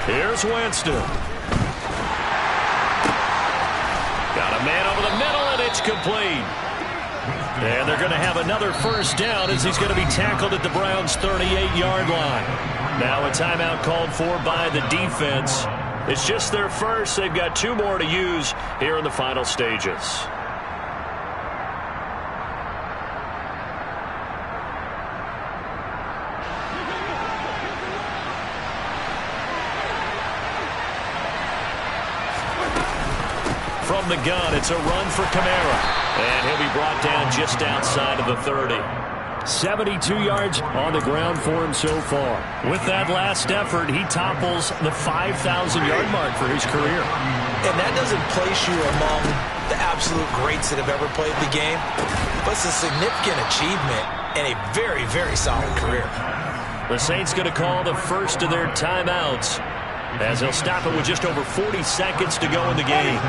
Here's Winston. Got a man over the middle, and it's complete. And they're going to have another 1st down as he's going to be tackled at the Browns' 38-yard line. Now a timeout called for by the defense. It's just their first. They've got 2 more to use here in the final stages. From the gun, it's a run for Kamara. And he'll be brought down just outside of the 30. 72 yards on the ground for him so far. With that last effort, he topples the 5,000-yard mark for his career. And that doesn't place you among the absolute greats that have ever played the game, but it's a significant achievement and a very, very solid career. The Saints going to call the first of their timeouts as they'll stop it with just over 40 seconds to go in the game.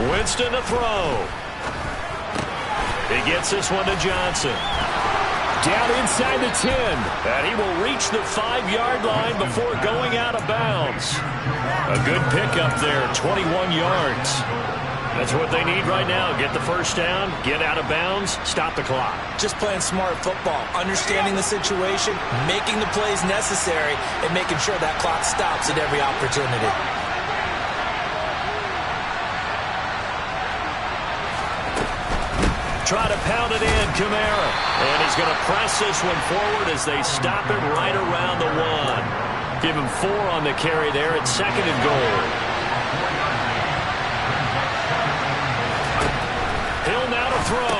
Winston to throw. He gets this one to Johnson. Down inside the 10. And he will reach the 5-yard line before going out of bounds. A good pickup there, 21 yards. That's what they need right now. Get the first down, get out of bounds, stop the clock. Just playing smart football, understanding the situation, making the plays necessary, and making sure that clock stops at every opportunity. Try to pound it in, Kamara. And he's going to press this one forward as they stop it right around the 1. Give him 4 on the carry there at 2nd and goal. Hill now to throw.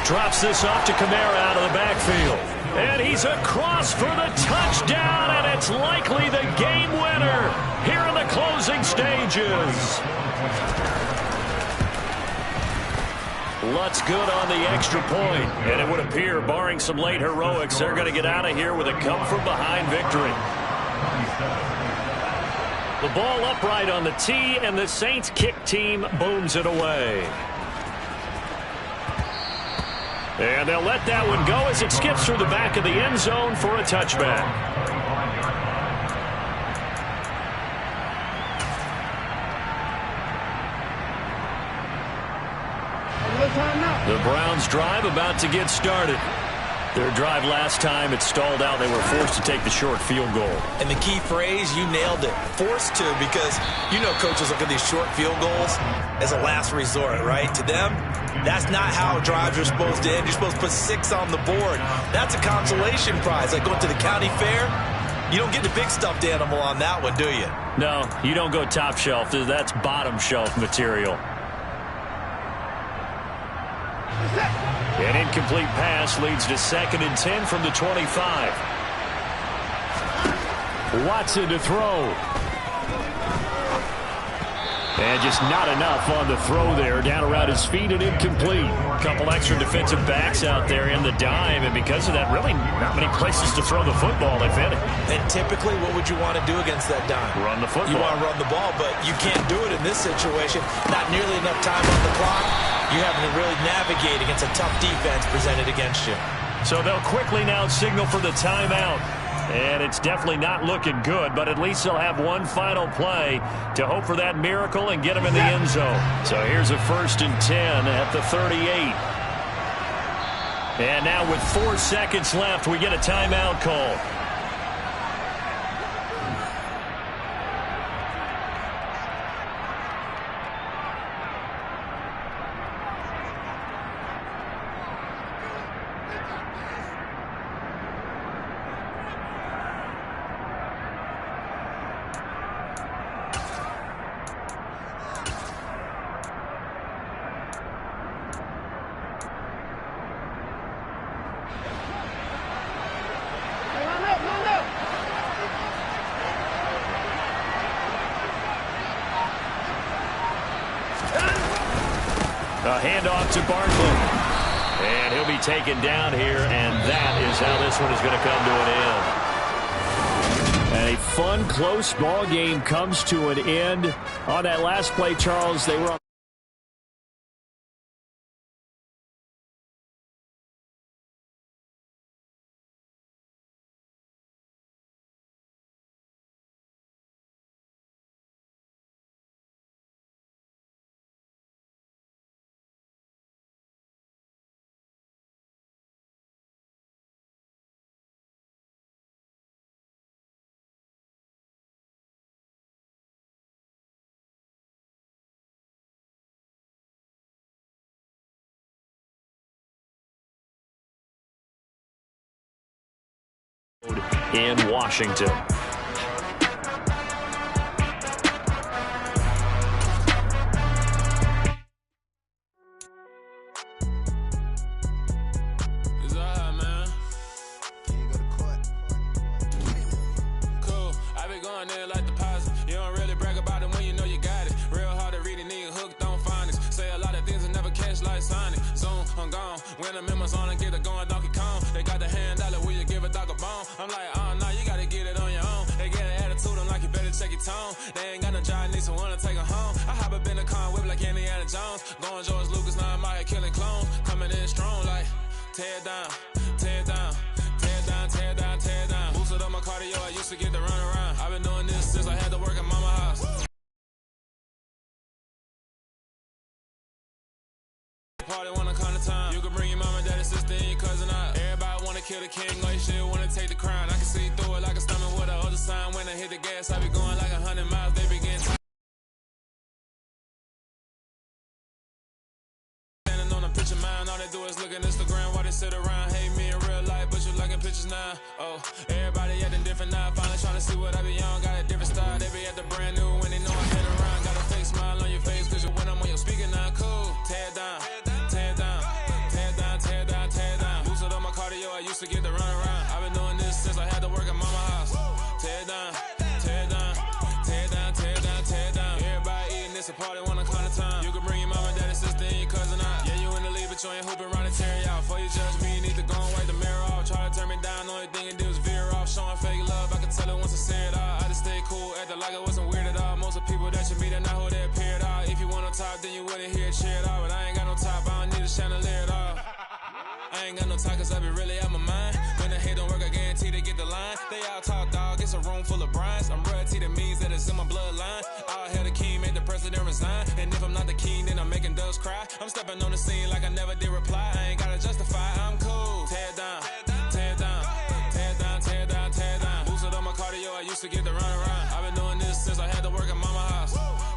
Drops this off to Kamara out of the backfield. And he's across for the touchdown, and it's likely the game winner here in the closing stages. Lutz good on the extra point, and it would appear, barring some late heroics, they're going to get out of here with a come-from-behind victory. The ball upright on the tee, and the Saints kick team booms it away. And they'll let that one go as it skips through the back of the end zone for a touchback. The Browns drive about to get started. Their drive last time, it stalled out. They were forced to take the short field goal. And the key phrase, you nailed it. Forced to, because you know coaches look at these short field goals as a last resort, right? To them, that's not how drives are supposed to end. You're supposed to put 6 on the board. That's a consolation prize. Like going to the county fair, you don't get the big stuffed animal on that one, do you? No, you don't go top shelf. That's bottom shelf material. An incomplete pass leads to 2nd and 10 from the 25. Watson to throw. And just not enough on the throw there. Down around his feet and incomplete. A couple extra defensive backs out there in the dime, and because of that, really not many places to throw the football, if any. And typically, what would you want to do against that dime? Run the football. You want to run the ball, but you can't do it in this situation. Not nearly enough time on the clock. You're having to really navigate against a tough defense presented against you. So they'll quickly now signal for the timeout. And it's definitely not looking good, but at least they'll have one final play to hope for that miracle and get them in the end zone. So here's a 1st and 10 at the 38. And now with 4 seconds left, we get a timeout call. A handoff to Barkley. And he'll be taken down here, and that is how this one is going to come to an end. And a fun, close ball game comes to an end. On that last play, Charles, they were on. in Washington. When the members on and get it going Donkey Kong, they got the hand dollar, will you give a dog a bone? I'm like, oh no, you gotta get it on your own. They get an attitude, I'm like, you better check your tone. They ain't got no job, need someone to take her home. I hop up in the car, whip like Indiana Jones. Going George Lucas, now I'm out here killing clones. Coming in strong. tear down, tear down, tear down, tear down, tear down. Boosted up my cardio, I used to get to run around. I've been doing this since I had to work at mama house. Party one kind of time. You can bring your mama, daddy, sister, and your cousin out. Everybody wanna kill the king, like shit, wanna take the crown. I can see through it like a stomach with a other sign. When I hit the gas, I be going like 100 miles. They begin standing on a picture mine. All they do is look at Instagram while they sit around. Hate me in real life, but you liking pictures now. Oh, everybody acting different now. Finally trying to see what I be on. Got a different style. They be at the brand new when they know I hit around. Got a fake smile on your face, cause you when I'm on your speaker now. Cool, tear down. Tear down, tear down, tear down, tear down. Boosted up my cardio, I used to get to run around. I've been doing this since I had to work at mama house. Tear down, tear down, tear down, tear down, tear down. Everybody eating this a party one kind of time. You can bring your mama, daddy, sister, and your cousin out. Yeah, you in the lead, but you ain't hooping around and tearing out. Before you judge me, you need to go and wipe the mirror off. Try to turn me down, the only thing you do is veer off. Showing fake love, I can tell it once I say it all. I just stay cool, acting like it wasn't weird at all. Most of the people that you meet are not who they appear at all. If you want on top, then you wouldn't hear it cheer at all. But I ain't got no top, I don't need a chandelier at all. I ain't got no time cause I be really out my mind. When the hate don't work, I guarantee to get the line. They all talk dog, it's a room full of brinds. I'm royalty, that means that it's in my bloodline. All hell the king, made the president resign. And if I'm not the king, then I'm making doves cry. I'm stepping on the scene like I never did reply. I ain't gotta justify, I'm cool. Tear down, tear down, tear down, tear down, tear down. Boosted up my cardio, I used to get to run around. I've been doing this since I had to work at mama house.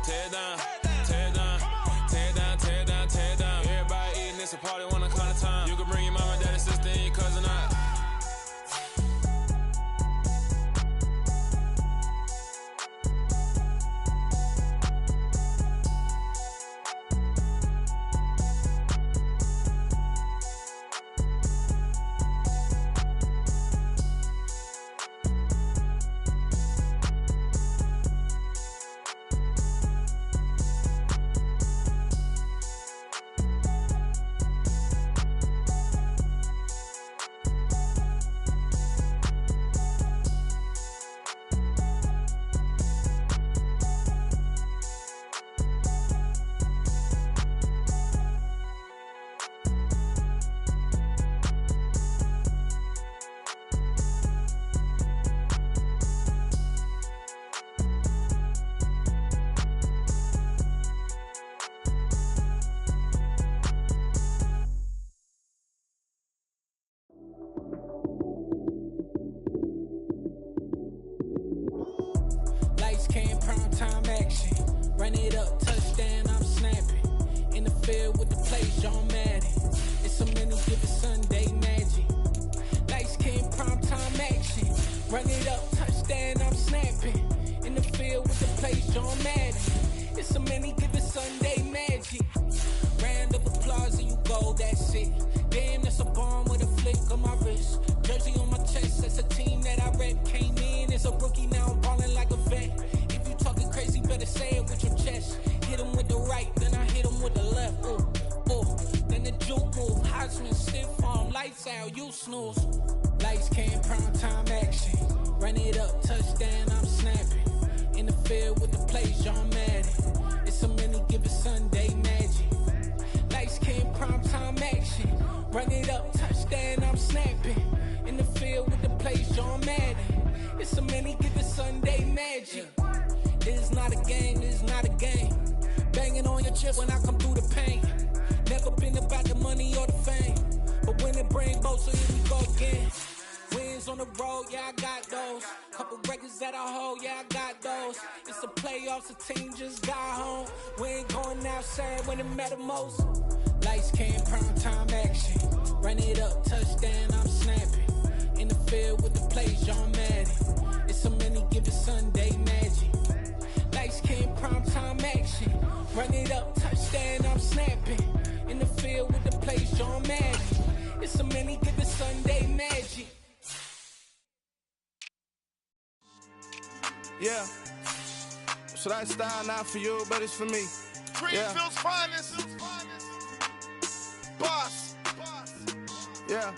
Tear down, tear down, tear down, tear down, tear down. Everybody eating this a party one kind of time. You can bring your mama, daddy, sister, and your cousin out. Run it up, touchdown, I'm snapping. In the field with the plays, John Madden. It's so many given Sunday magic. Lights came primetime action. Run it up, touchdown, I'm snapping. In the field with the plays, John Madden. It's so many given Sunday magic. Round of applause and you go, that's it. Damn, that's a bomb with a flick on my wrist. Jersey on my chest, that's a team that I rep. Came in as a rookie, now I'm balling like a vet. Crazy, better say it with your chest. Hit him with the right, then I hit him with the left. Ooh, ooh. Then the juke move. Heisman stiff arm, lights out, you snooze. Lights came, prime time action. Run it up, touchdown, I'm snapping. In the field with the plays, John Madden. It's so many given Sunday magic. Lights came, prime time action. Run it up, touchdown, I'm snapping. In the field with the plays, John Madden. It's so many given Sunday magic. This is not a game, this is not a game. Banging on your chest when I come through the pain. Never been about the money or the fame. But when it bring both, so here we go again. Wins on the road, yeah, I got those. Couple records that I hold, yeah, I got those. It's the playoffs, the team just got home. We ain't going outside when it matter most. Lights came, prime time action. Run it up, touchdown, I'm snapping. In the field with the plays, John Madden. It's so many given Sunday magic. Lights came, prime time action. Run it up, touchdown, I'm snapping. In the field with the plays, John Madden. It's so many given Sunday magic. Yeah. So that style not for you, but it's for me. Greenfield's finest. Boss. Yeah.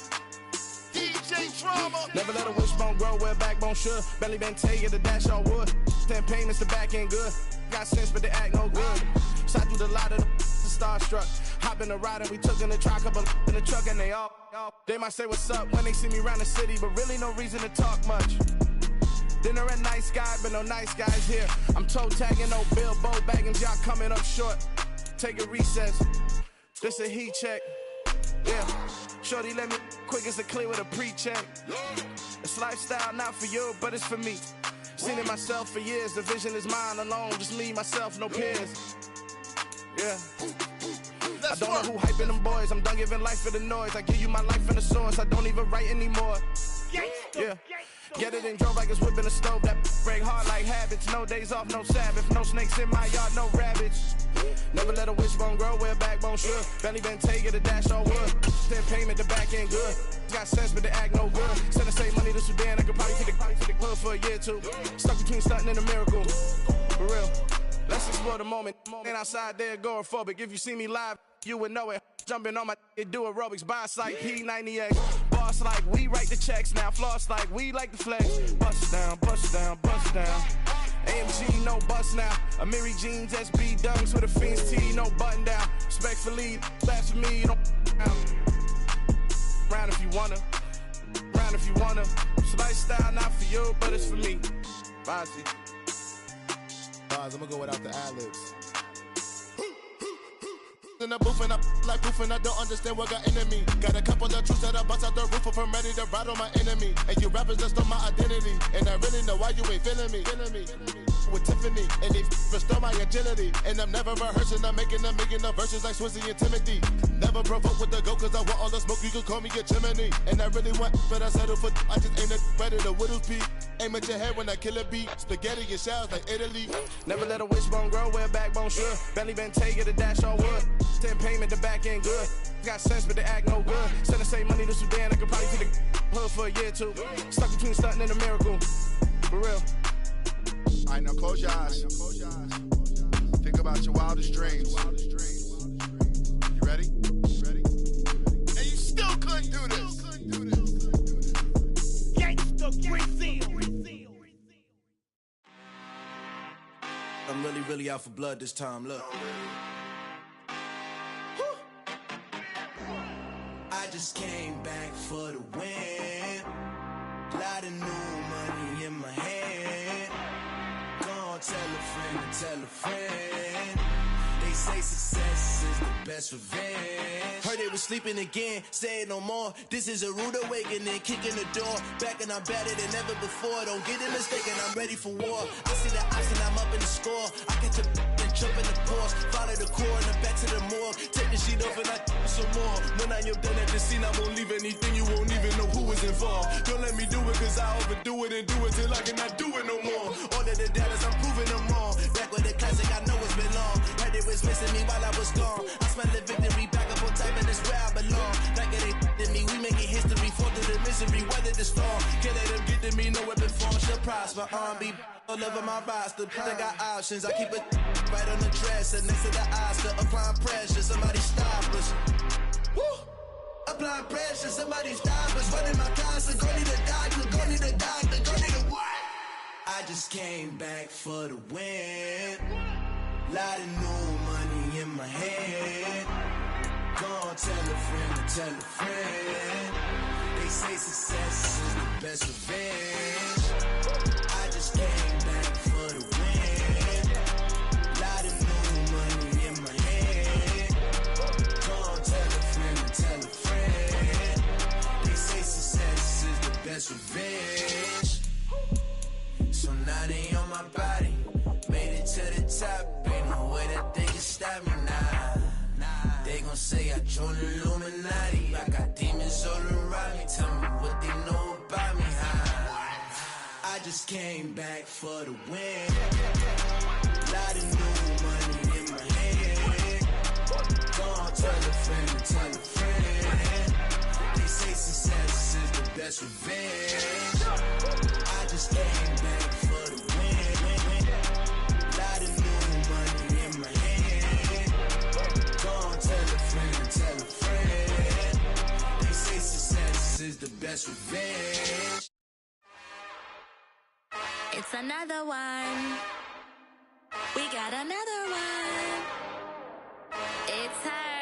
DJ Drama. Never let a wishbone grow where a backbone should. Belly been tell you the dash on wood. 10 payments, the back end good. Got sense, but they act no good. Shot through the lot of the starstruck. Hop in the ride and we took in the truck, couple in the truck and they all. They might say what's up when they see me around the city, but really no reason to talk much. Dinner at Nice Guy, but no nice guys here. I'm toe tagging, no Bilbo Baggins, y'all coming up short. Take a recess. This a heat check. Yeah. Shorty let me quick as a clear with a pre-check. It's lifestyle, not for you, but it's for me. Seen it myself for years. The vision is mine alone. Just me, myself, no peers. Yeah. I don't know who hyping them boys. I'm done giving life for the noise. I give you my life in the source. I don't even write anymore. Yeah. Get it and drove like it's whipping a stove. That break hard like habits. No days off, no Sabbath. No snakes in my yard, no rabbits. Never let a wishbone grow where a backbone should. Belly been take it, a dash all wood. Then payment, the back end good. Got sense, but the act no good. Send the same money to Sudan. I could probably take the hood for a year or two. Stuck between stunting and a miracle. For real. Let's explore the moment. Ain't outside there agoraphobic. If you see me live, you would know it. Jumping on my do aerobics, boss like P90X. Boss like we write the checks now. Floss like we like the flex. Bust down, bust down, bust down. AMG, no bust now. Amiri jeans, SB dunks with a Fiends T, no button down. Respectfully, that's for me, you don't round if you wanna. Round if you wanna. It's lifestyle, not for you, but it's for me. Bossy. I'm gonna go without the ad-libs. In the booth and I like proof and I don't understand what got into me. Got a couple of truths that I bust out the roof if I'm ready to ride on my enemy. And you rappers just stole my identity, and I really know why you ain't feeling me. With Tiffany, and they restore my agility. And I'm never rehearsing, I'm making $1 million verses like Swizzy and Timothy. Never provoke with the go, cause I want all the smoke, you can call me a chimney. And I really want, but I settle for, I just aim at better the Whittles peak. Aim at your head when I kill a beat. Spaghetti and shells like Italy. Never let a wishbone grow where a backbone should. Belly been take it, a dash all wood. Then payment, the back end good. Got sense, but the act no good. Send the same money to Sudan, I could probably take the hood for a year or two. Stuck between stunting and a miracle. For real. All right, now close your eyes. Think about your wildest dreams. You ready? And you still couldn't do this. Gangsta Brazil. I'm really out for blood this time, look. I just came back for the win. Lot of new money in my hand. Gonna tell a friend to tell a friend. They say success is the best revenge. Heard they was sleeping again, say it no more. This is a rude awakening, kicking the door. Back and I'm better than ever before. Don't get it mistaken, I'm ready for war. I see the option, I'm up in the score. I catch a and jump in the course. Follow the core and then back to the morgue. Take the sheet off and I some more. When I am done at the scene, I won't leave anything. You won't even know who was involved. Don't let me do it cause I overdo it and do it till I cannot do it no more. All of the doubters, I'm proving them wrong. Back with the classic, I know it's been long. Heard it was missing me while I was gone. I smell the victory, back up on time and it's where I belong. Like it ain't to me, we making history. Fall through the misery, weather the storm. Can't let them get to me, no weapon form shall prosper. Be all over my roster, I got options. I keep it right on the dresser, next to the Oscar. Applying pressure, somebody stop us. Woo! Applying pressure, somebody stop us. Running my closet, go need a doctor, go need a doctor, go need a what? I just came back for the win. Lot of new money in my hand. Gonna tell a friend to tell a friend. They say success is the best revenge. I just came back for the win. Lot of new money in my hand. Gonna tell a friend to tell a friend. They say success is the best revenge. So now they on my body. Made it to the top. Ain't no way that they can stop me now. They gon' say I joined the Illuminati. I got demons all around me. Tell me what they know about me. I just came back for the win. Lot of new money in my hand. Gonna tell a friend to tell a friend. They say success is the best revenge. I just came back for the win. Lot of new money in my hand. Gonna tell a friend to tell a friend. They say success is the best revenge. It's another one. We got another one. It's her.